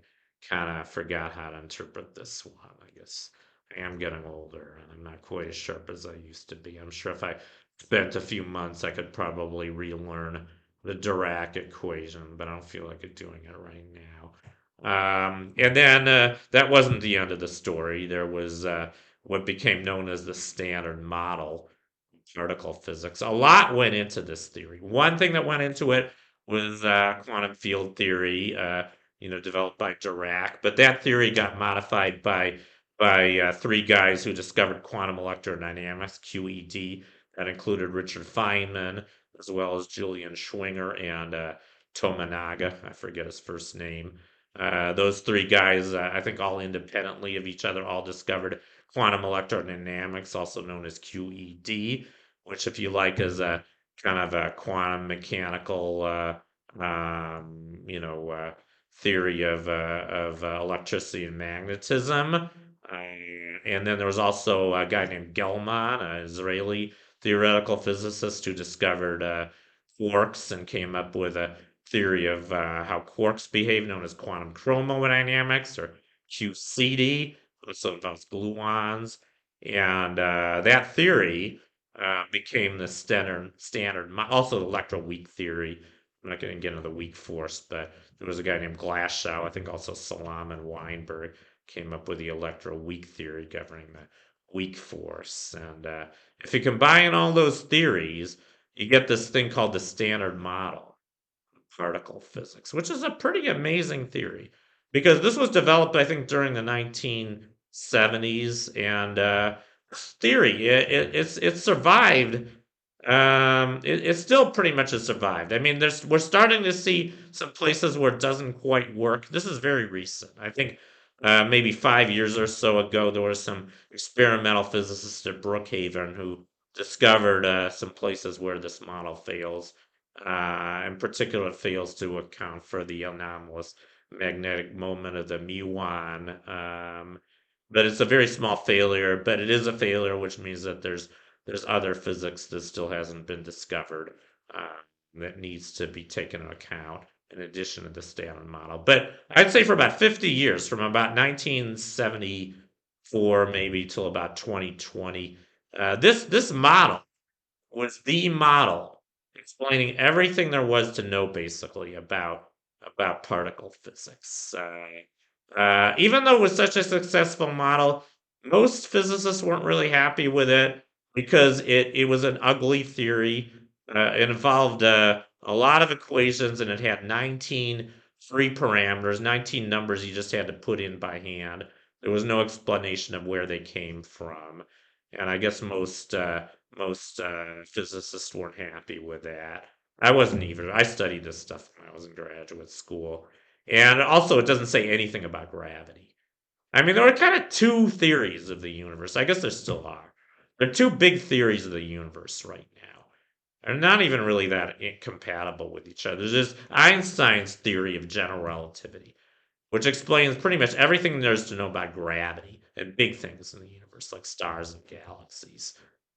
kind of forgot how to interpret this one. I guess I am getting older, and I'm not quite as sharp as I used to be. I'm sure if I spent a few months, I could probably relearn the Dirac equation, but I don't feel like doing it right now. And then that wasn't the end of the story. There was what became known as the Standard Model of particle physics. A lot went into this theory. One thing that went into it was quantum field theory, developed by Dirac. But that theory got modified by three guys who discovered quantum electrodynamics (QED). That included Richard Feynman, as well as Julian Schwinger and Tominaga. I forget his first name. Those three guys, I think, all independently of each other, all discovered quantum electrodynamics, also known as QED, which, if you like, is a kind of a quantum mechanical, theory of electricity and magnetism. And then there was also a guy named Gelman, an Israeli theoretical physicist who discovered quarks and came up with a theory of how quarks behave, known as quantum chromodynamics or QCD, also involves gluons. And that theory became the standard, also electroweak theory. I'm not going to get into the weak force, but there was a guy named Glashow, I think also Salam and Weinberg came up with the electroweak theory governing the weak force. And if you combine all those theories, you get this thing called the Standard Model of particle physics, which is a pretty amazing theory because this was developed, I think, during the 1970s, and theory it survived. It still pretty much has survived. I mean, we're starting to see some places where it doesn't quite work. This is very recent. I think maybe 5 years or so ago, there were some experimental physicists at Brookhaven who discovered some places where this model fails. In particular, it fails to account for the anomalous magnetic moment of the muon. But it's a very small failure, but it is a failure, which means that there's other physics that still hasn't been discovered that needs to be taken into account in addition to the Standard Model. But I'd say for about 50 years, from about 1974 maybe till about 2020, this model was the model explaining everything there was to know basically about particle physics. Even though it was such a successful model, most physicists weren't really happy with it because it was an ugly theory. It involved a lot of equations and it had 19 free parameters, 19 numbers you just had to put in by hand. There was no explanation of where they came from. And I guess most physicists weren't happy with that. I wasn't either. I studied this stuff when I was in graduate school. And also, it doesn't say anything about gravity. I mean, there are kind of two theories of the universe. I guess there still are. There are two big theories of the universe right now. They're not even really that incompatible with each other. There's just Einstein's theory of general relativity, which explains pretty much everything there is to know about gravity and big things in the universe, like stars and galaxies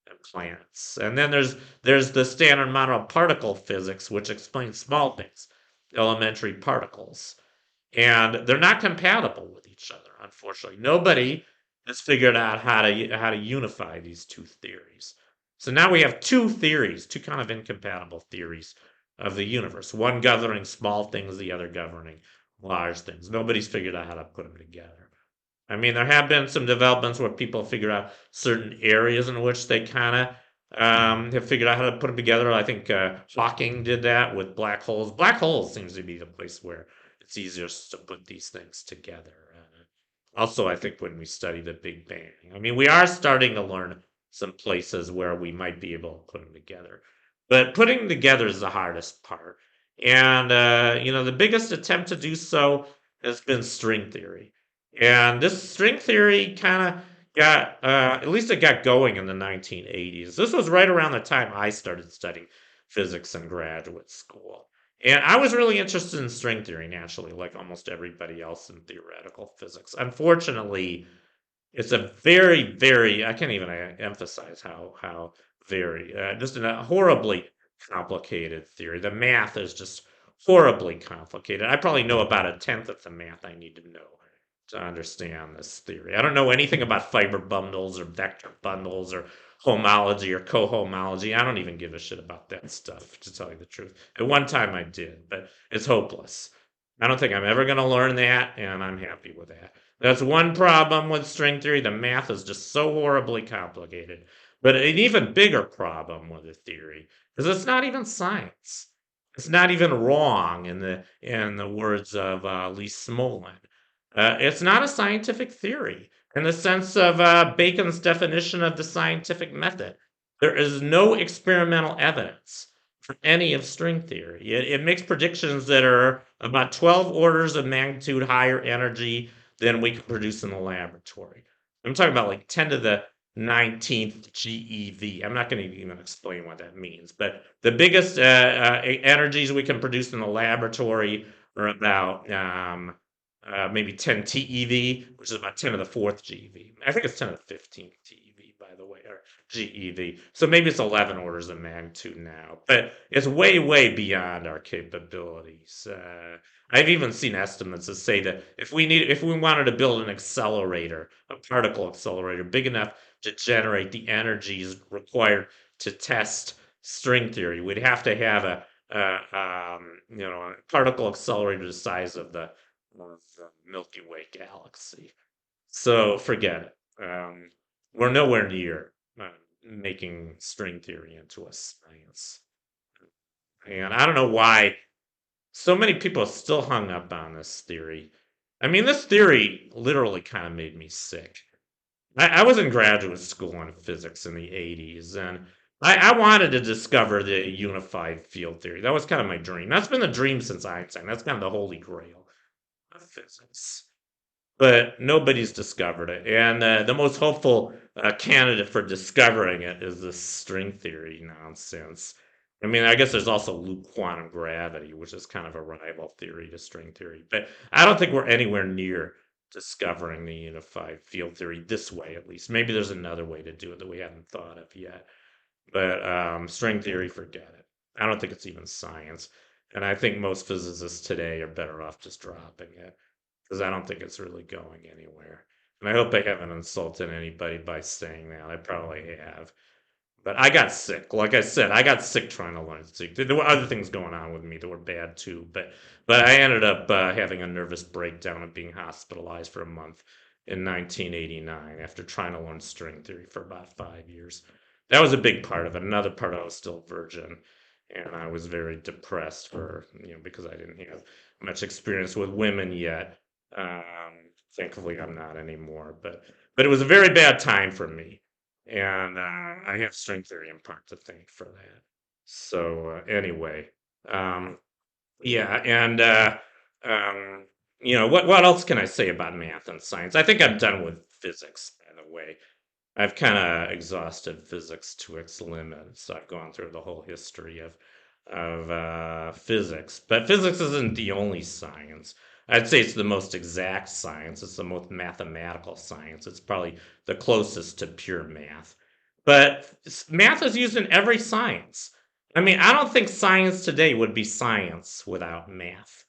and planets. And then there's the Standard Model of particle physics, which explains small things, elementary particles. And they're not compatible with each other, unfortunately. Nobody has figured out how to unify these two theories. So now we have two theories, two kind of incompatible theories of the universe. One governing small things, the other governing large things. Nobody's figured out how to put them together. I mean, there have been some developments where people figure out certain areas in which they kind of have figured out how to put them together. I think Hawking did that with black holes. Black holes seems to be the place where it's easiest to put these things together. Also, I think when we study the Big Bang, I mean, we are starting to learn some places where we might be able to put them together. But putting them together is the hardest part. And, the biggest attempt to do so has been string theory. And this string theory kind of got, at least it got going in the 1980s. This was right around the time I started studying physics in graduate school. And I was really interested in string theory, naturally, like almost everybody else in theoretical physics. Unfortunately, It's a very, very, I can't even emphasize how very, just a horribly complicated theory. The math is just horribly complicated. I probably know about a tenth of the math I need to know to understand this theory. I don't know anything about fiber bundles or vector bundles or homology or cohomology. I don't even give a shit about that stuff, to tell you the truth. At one time I did, but it's hopeless. I don't think I'm ever going to learn that, and I'm happy with that. That's one problem with string theory. The math is just so horribly complicated. But an even bigger problem with the theory is it's not even science. It's not even wrong in the words of Lee Smolin. It's not a scientific theory in the sense of Bacon's definition of the scientific method. There is no experimental evidence for any of string theory. It makes predictions that are about 12 orders of magnitude higher energy than we can produce in the laboratory. I'm talking about like 10 to the 19th GeV. I'm not going to even explain what that means, but the biggest energies we can produce in the laboratory are about maybe 10 TeV, which is about 10 to the fourth GeV. I think it's 10 to the 15th TeV, by the way, or GeV. So maybe it's 11 orders of magnitude now, but it's way, way beyond our capabilities. I've even seen estimates that say that if we wanted to build an accelerator, a particle accelerator big enough to generate the energies required to test string theory, we'd have to have a particle accelerator the size of the Milky Way galaxy. So forget it. We're nowhere near making string theory into a science. And I don't know why so many people are still hung up on this theory. I mean, this theory literally kind of made me sick. I was in graduate school in physics in the 80s, and I wanted to discover the unified field theory. That was kind of my dream. That's been the dream since Einstein. That's kind of the holy grail of physics. But nobody's discovered it. And the most hopeful candidate for discovering it is this string theory nonsense. I mean, I guess there's also loop quantum gravity, which is kind of a rival theory to string theory. But I don't think we're anywhere near discovering the unified field theory this way, at least. Maybe there's another way to do it that we haven't thought of yet. But string theory, forget it. I don't think it's even science. And I think most physicists today are better off just dropping it because I don't think it's really going anywhere. And I hope I haven't insulted anybody by saying that. I probably have. But I got sick. Like I said, I got sick trying to learn Sikh. There were other things going on with me that were bad too. But I ended up having a nervous breakdown and being hospitalized for a month in 1989 after trying to learn string theory for about 5 years. That was a big part of it. Another part, I was still virgin, and I was very depressed because I didn't have much experience with women yet. Thankfully, I'm not anymore. But it was a very bad time for me, and I have string theory in part to thank for that. So anyway, um, yeah, and what else can I say about math and science? I think I'm done with physics, by the way. I've kind of exhausted physics to its limit, so I've gone through the whole history of physics. But physics isn't the only science. I'd say it's the most exact science. It's the most mathematical science. It's probably the closest to pure math. But math is used in every science. I mean, I don't think science today would be science without math.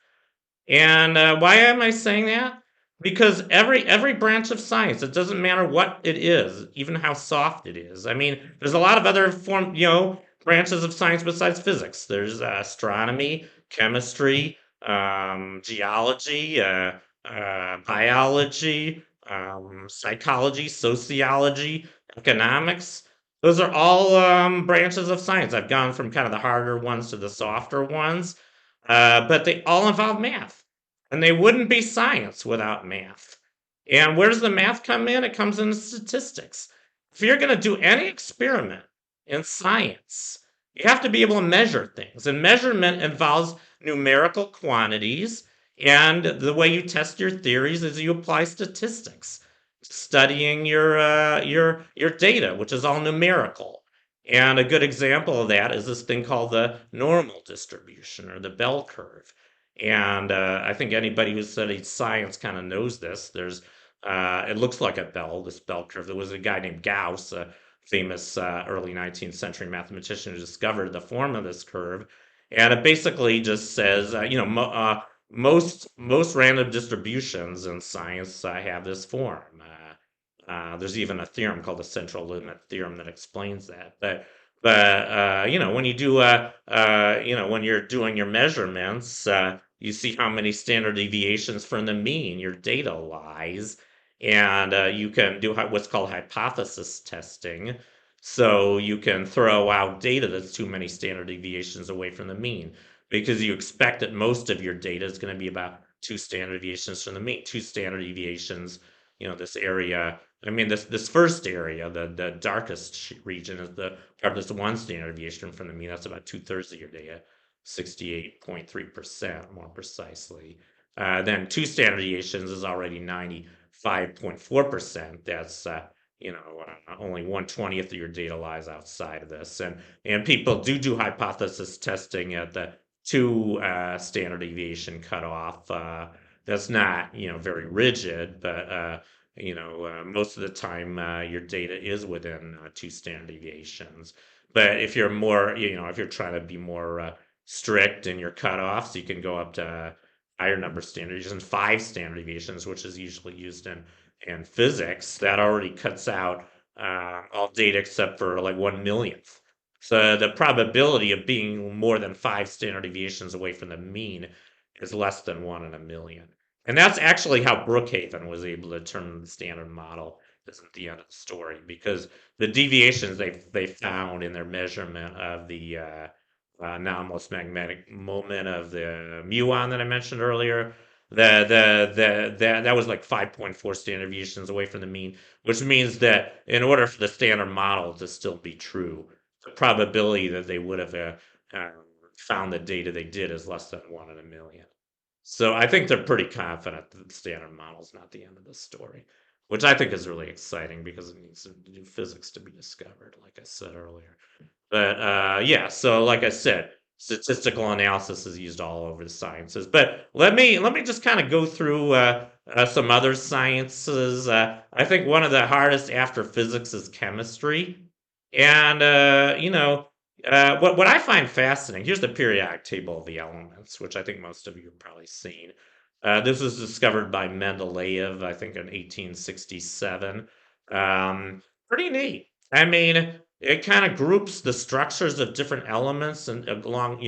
And why am I saying that? Because every branch of science, it doesn't matter what it is, even how soft it is. I mean, there's a lot of other branches of science besides physics. There's astronomy, chemistry, geology, biology, psychology, sociology, economics. Those are all branches of science. I've gone from kind of the harder ones to the softer ones, but they all involve math. And they wouldn't be science without math. And where does the math come in? It comes in statistics. If you're going to do any experiment in science, you have to be able to measure things. And measurement involves numerical quantities. And the way you test your theories is you apply statistics, studying your data, which is all numerical. And a good example of that is this thing called the normal distribution or the bell curve. And I think anybody who studied science kind of knows this. There's It looks like a bell, this bell curve. There was a guy named Gauss, a famous early 19th century mathematician, who discovered the form of this curve. And it basically just says, most random distributions in science have this form. There's even a theorem called the central limit theorem that explains that. But when you do when you're doing your measurements, you see how many standard deviations from the mean your data lies, and you can do what's called hypothesis testing. So you can throw out data that's too many standard deviations away from the mean, because you expect that most of your data is going to be about two standard deviations from the mean. Two standard deviations, this area. I mean, this first area, the darkest region, is the farthest one standard deviation from the mean. That's about two-thirds of your data, 68.3% more precisely. Then two standard deviations is already 95.4%. That's only 1/20th of your data lies outside of this, and people do hypothesis testing at the two standard deviation cutoff. That's not very rigid, but most of the time your data is within two standard deviations. But if you're more, if you're trying to be more strict in your cutoffs, you can go up to higher number of standard deviations, five standard deviations, which is usually used in physics. That already cuts out all data except for like 1/millionth. So the probability of being more than five standard deviations away from the mean is less than 1 in 1 million. And that's actually how Brookhaven was able to determine the standard model. Isn't the end of the story, because the deviations they found in their measurement of the anomalous magnetic moment of the muon that I mentioned earlier, that was like 5.4 standard deviations away from the mean, which means that in order for the standard model to still be true, the probability that they would have found the data they did is less than 1 in 1 million. So I think they're pretty confident that the standard model is not the end of the story, which I think is really exciting because it needs new physics to be discovered, like I said earlier. But yeah, so like I said, statistical analysis is used all over the sciences. But let me just kind of go through some other sciences. I think one of the hardest after physics is chemistry, and what I find fascinating. Here's the periodic table of the elements, which I think most of you have probably seen. This was discovered by Mendeleev, I think, in 1867. Pretty neat. I mean, it kind of groups the structures of different elements and along,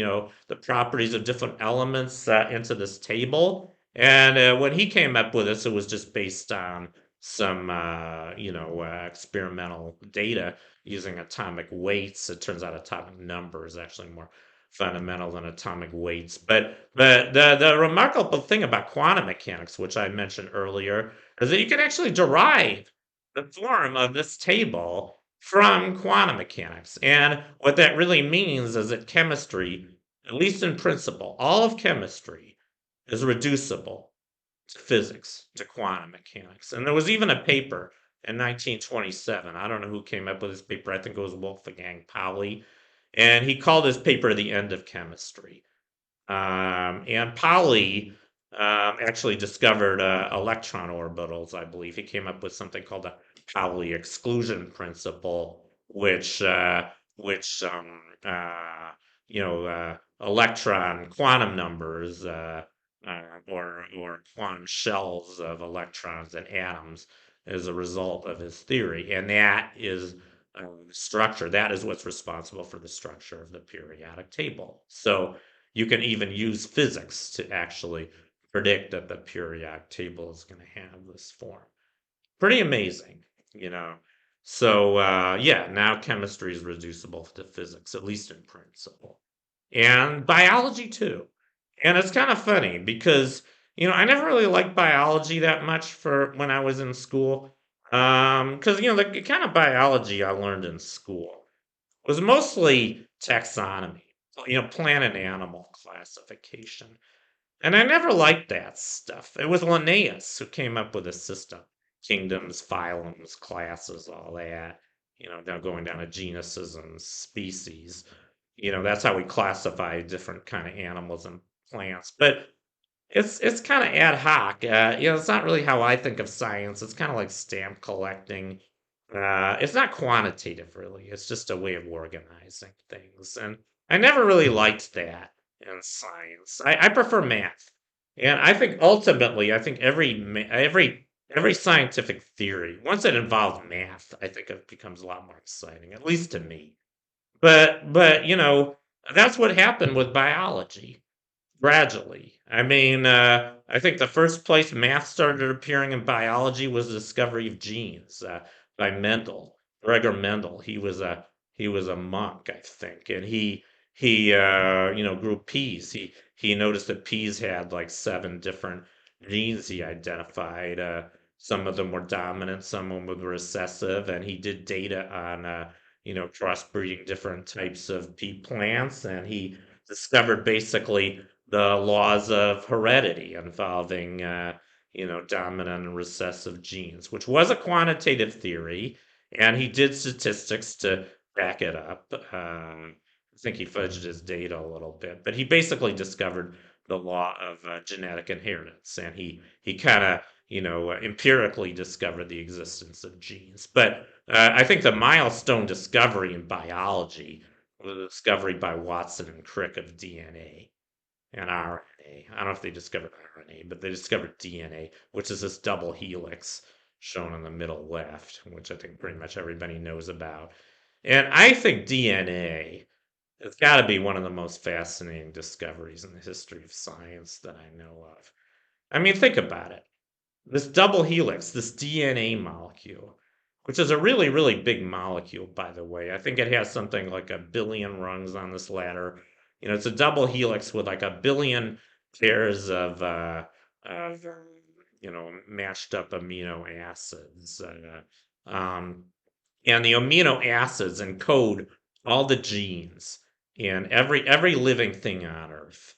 the properties of different elements into this table. And when he came up with this, it was just based on some, experimental data using atomic weights. It turns out atomic number is actually more fundamental than atomic weights. But the remarkable thing about quantum mechanics, which I mentioned earlier, is that you can actually derive the form of this table from quantum mechanics. And what that really means is that chemistry, at least in principle, all of chemistry is reducible to physics, to quantum mechanics. And there was even a paper in 1927. I don't know who came up with this paper. I think it was Wolfgang Pauli. And he called his paper The End of Chemistry. And Pauli actually discovered electron orbitals, I believe. He came up with something called the Pauli exclusion principle, which electron quantum numbers or quantum shells of electrons and atoms as a result of his theory, and that is structure. That is what's responsible for the structure of the periodic table. So you can even use physics to actually predict that the periodic table is going to have this form. Pretty amazing, you know. So yeah, now chemistry is reducible to physics, at least in principle, and biology too. And it's kind of funny because I never really liked biology that much for when I was in school, because the kind of biology I learned in school was mostly taxonomy, plant and animal classification. And I never liked that stuff. It was Linnaeus who came up with a system: kingdoms, phylums, classes, all that. Now going down to genuses and species. That's how we classify different kind of animals and plants. But It's kinda ad hoc, it's not really how I think of science, it's kinda like stamp collecting. It's not quantitative, really, it's just a way of organizing things, and I never really liked that in science. I prefer math, and I think ultimately, I think every scientific theory, once it involves math, I think it becomes a lot more exciting, at least to me. But that's what happened with biology. Gradually. I mean, I think the first place math started appearing in biology was the discovery of genes by Mendel, Gregor Mendel. He was a monk, I think, and he grew peas. He noticed that peas had like seven different genes he identified. Some of them were dominant, some of them were recessive, and he did data on crossbreeding different types of pea plants, and he discovered basically the laws of heredity involving, dominant and recessive genes, which was a quantitative theory, and he did statistics to back it up. I think he fudged his data a little bit, but he basically discovered the law of genetic inheritance, and he kind of empirically discovered the existence of genes. But I think the milestone discovery in biology was the discovery by Watson and Crick of DNA and RNA. I don't know if they discovered RNA, but they discovered DNA, which is this double helix shown in the middle left, which I think pretty much everybody knows about. And I think DNA has got to be one of the most fascinating discoveries in the history of science that I know of. I mean, think about it. This double helix, this DNA molecule, which is a really, really big molecule, by the way. I think it has something like a billion rungs on this ladder. It's a double helix with like a billion pairs of mashed up amino acids. And the amino acids encode all the genes in every living thing on Earth.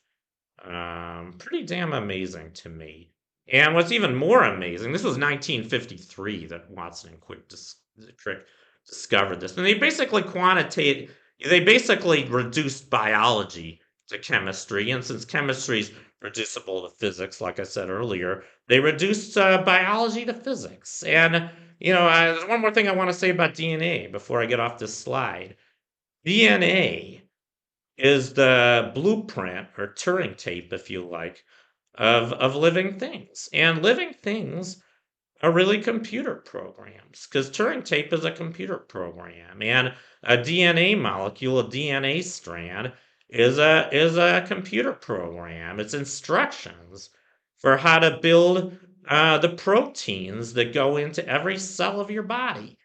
Pretty damn amazing to me. And what's even more amazing, this was 1953 that Watson and Crick discovered this. And they basically reduced biology to chemistry. And since chemistry is reducible to physics, like I said earlier, they reduced biology to physics. And, there's one more thing I want to say about DNA before I get off this slide. DNA is the blueprint or Turing tape, if you like, of living things. And living things are really computer programs because Turing tape is a computer program, and a DNA molecule, a DNA strand, is a computer program. It's instructions for how to build the proteins that go into every cell of your body.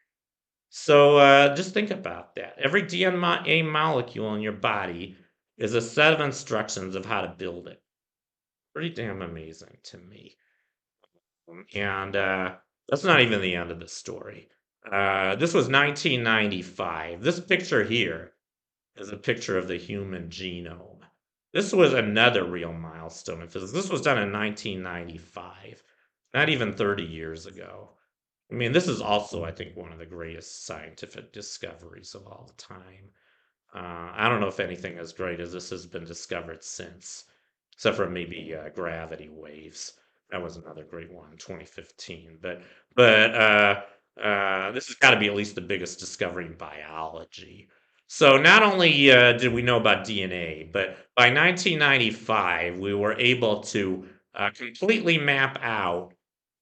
So just think about that. Every DNA molecule in your body is a set of instructions of how to build it. Pretty damn amazing to me. And that's not even the end of the story. This was 1995. This picture here is a picture of the human genome. This was another real milestone in physics. This was done in 1995, not even 30 years ago. I mean, this is also, I think, one of the greatest scientific discoveries of all time. I don't know if anything as great as this has been discovered since, except for maybe gravity waves. That was another great one, 2015. But this has got to be at least the biggest discovery in biology. So not only did we know about DNA, but by 1995 we were able to completely map out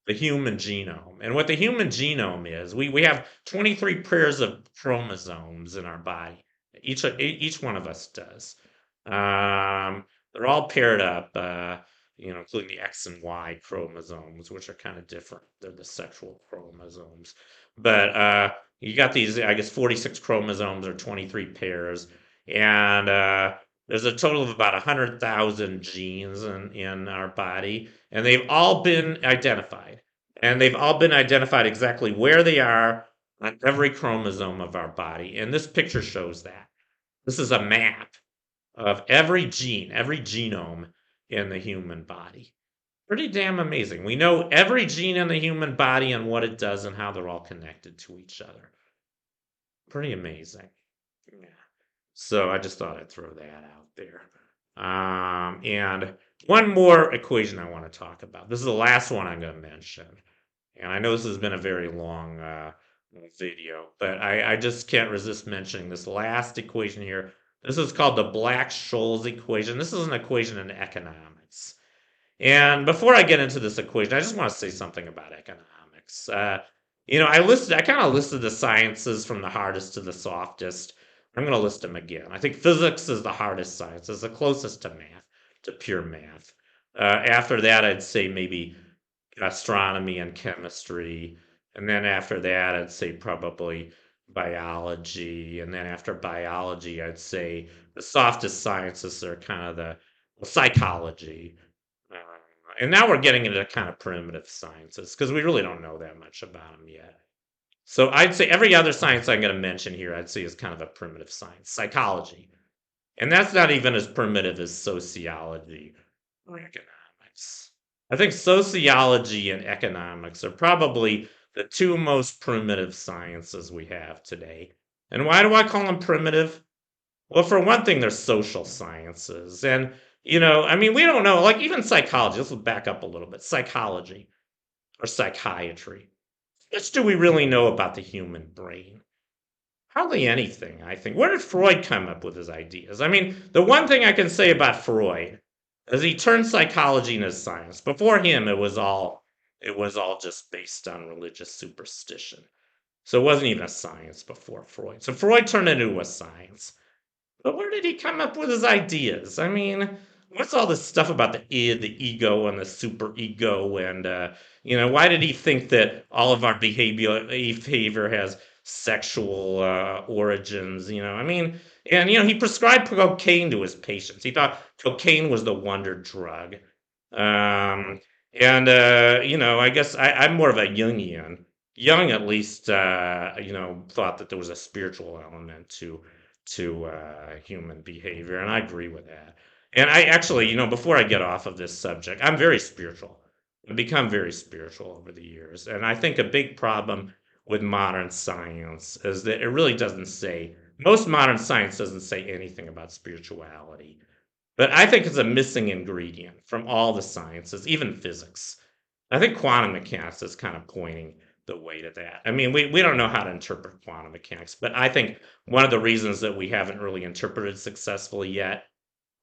the human genome. And what the human genome is, we have 23 pairs of chromosomes in our body. Each one of us does. They're all paired up, including the X and Y chromosomes, which are kind of different. They're the sexual chromosomes. But you got these, I guess, 46 chromosomes or 23 pairs. And there's a total of about 100,000 genes in our body, and they've all been identified. And they've all been identified exactly where they are on every chromosome of our body. And this picture shows that. This is a map of every gene, every genome in the human body. Pretty damn amazing. We know every gene in the human body and what it does and how they're all connected to each other. Pretty amazing. Yeah. So I just thought I'd throw that out there. And one more equation I want to talk about. This is the last one I'm going to mention. And I know this has been a very long video, but I just can't resist mentioning this last equation here. This is called the Black-Scholes equation. This is an equation in economics. And before I get into this equation, I just want to say something about economics. I kind of listed the sciences from the hardest to the softest. I'm going to list them again. I think physics is the hardest science, is the closest to math, to pure math. After that, I'd say maybe astronomy and chemistry. And then after that, I'd say probably biology. And then after biology, I'd say the softest sciences are kind of the psychology. Uh, and now we're getting into kind of primitive sciences because we really don't know that much about them yet. So I'd say every other science I'm going to mention here, I'd say is kind of a primitive science, psychology. And that's not even as primitive as sociology or economics. I think sociology and economics are probably the two most primitive sciences we have today. And why do I call them primitive? Well, for one thing, they're social sciences. And, I mean, we don't know, like even psychology, let's back up a little bit. Psychology or psychiatry. What do we really know about the human brain? Hardly anything, I think. Where did Freud come up with his ideas? I mean, the one thing I can say about Freud is he turned psychology into science. Before him, it was all just based on religious superstition. So it wasn't even a science before Freud. So Freud turned it into a science. But where did he come up with his ideas? I mean, what's all this stuff about the id, the ego, and the superego? And, why did he think that all of our behavior has sexual origins? I mean, and, he prescribed cocaine to his patients. He thought cocaine was the wonder drug. Um, and, I guess I'm more of a Jungian. Jung, at least, thought that there was a spiritual element to human behavior, and I agree with that. And I actually, before I get off of this subject, I'm very spiritual. I've become very spiritual over the years, and I think a big problem with modern science is that it really doesn't say most modern science doesn't say anything about spirituality. But I think it's a missing ingredient from all the sciences, even physics. I think quantum mechanics is kind of pointing the way to that. I mean, we don't know how to interpret quantum mechanics, but I think one of the reasons that we haven't really interpreted successfully yet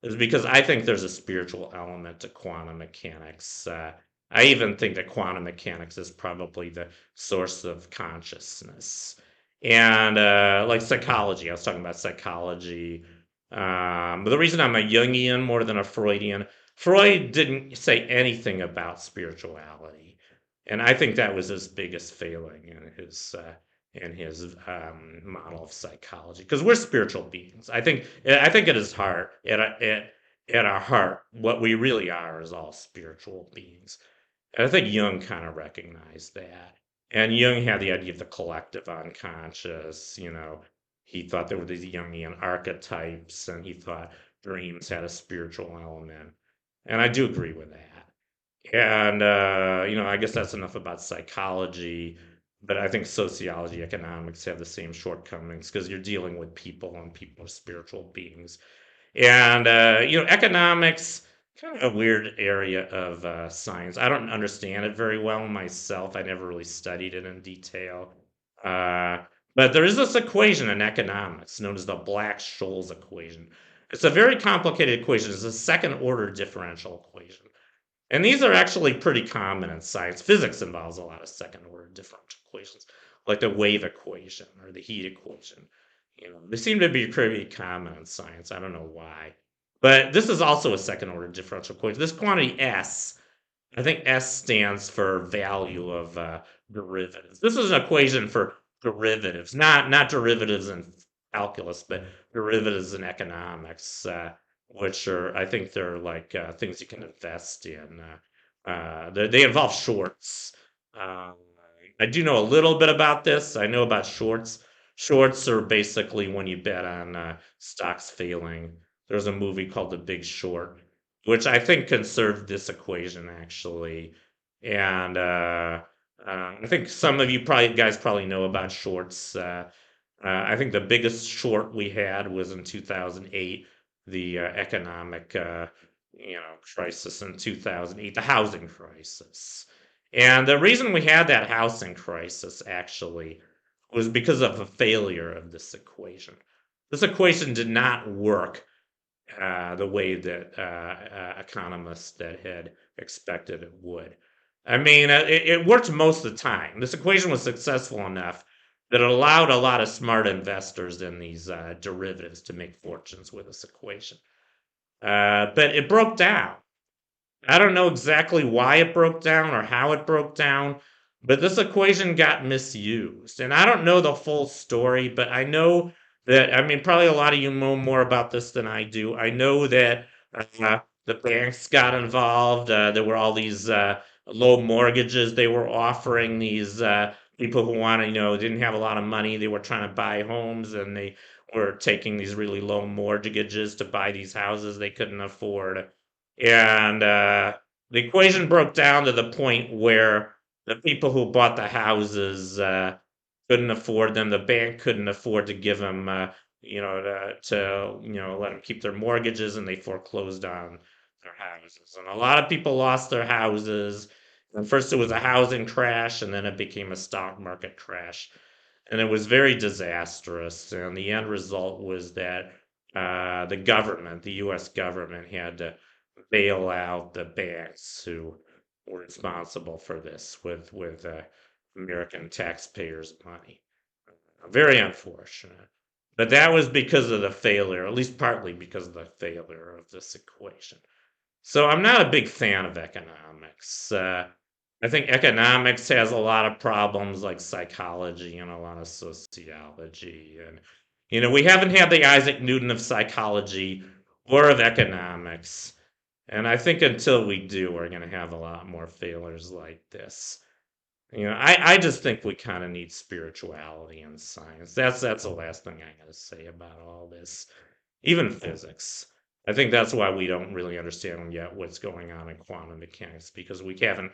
is because I think there's a spiritual element to quantum mechanics. I even think that quantum mechanics is probably the source of consciousness. And like psychology, I was talking about psychology. But the reason I'm a Jungian more than a Freudian, Freud didn't say anything about spirituality, and I think that was his biggest failing in his model of psychology. Because we're spiritual beings. I think at his heart, at our heart, what we really are is all spiritual beings. And I think Jung kind of recognized that. And Jung had the idea of the collective unconscious. He thought there were these Jungian archetypes, and he thought dreams had a spiritual element. And I do agree with that. And, I guess that's enough about psychology. But I think sociology, economics have the same shortcomings because you're dealing with people, and people are spiritual beings. And, economics, kind of a weird area of science. I don't understand it very well myself. I never really studied it in detail. Uh, but there is this equation in economics known as the Black-Scholes equation. It's a very complicated equation. It's a second order differential equation. And these are actually pretty common in science. Physics involves a lot of second order differential equations, like the wave equation or the heat equation. They seem to be pretty common in science. I don't know why. But this is also a second order differential equation. This quantity S, I think S stands for value of derivatives. This is an equation for derivatives, not derivatives in calculus, but derivatives in economics, which are, I think they're like things you can invest in. They involve shorts. Uh, I do know a little bit about this. I know about shorts. Shorts are basically when you bet on stocks failing. There's a movie called The Big Short, which I think conserved this equation actually. And I think some of you probably know about shorts. I think the biggest short we had was in 2008. economic crisis in 2008, the housing crisis. And the reason we had that housing crisis actually was because of a failure of this equation. This equation did not work the way that economists that had expected it would. I mean, it worked most of the time. This equation was successful enough that it allowed a lot of smart investors in these derivatives to make fortunes with this equation. But it broke down. I don't know exactly why it broke down or how it broke down, but this equation got misused. And I don't know the full story, but I know that, I mean, probably a lot of you know more about this than I do. I know that the banks got involved. There were all these low mortgages they were offering these people who wanted, didn't have a lot of money. They were trying to buy homes and they were taking these really low mortgages to buy these houses they couldn't afford. And the equation broke down to the point where the people who bought the houses couldn't afford them. The bank couldn't afford to give them, let them keep their mortgages, and they foreclosed on their houses. And a lot of people lost their houses. And first, it was a housing crash, and then it became a stock market crash, and it was very disastrous. And the end result was that the U.S. government, had to bail out the banks who were responsible for this with American taxpayers' money. Very unfortunate. But that was because of the failure, at least partly because of the failure of this equation. So I'm not a big fan of economics. I think economics has a lot of problems like psychology and a lot of sociology. And, we haven't had the Isaac Newton of psychology or of economics. And I think until we do, we're going to have a lot more failures like this. I just think we kind of need spirituality and science. That's the last thing I got to say about all this. Even physics. I think that's why we don't really understand yet what's going on in quantum mechanics, because we haven't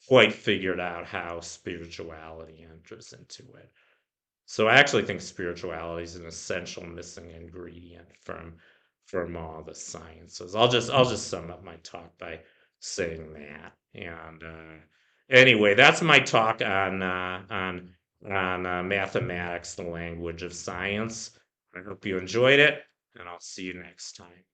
quite figured out how spirituality enters into it. So I actually think spirituality is an essential missing ingredient from all the sciences. I'll just sum up my talk by saying that. And anyway, that's my talk on mathematics, the language of science. I hope you enjoyed it, and I'll see you next time.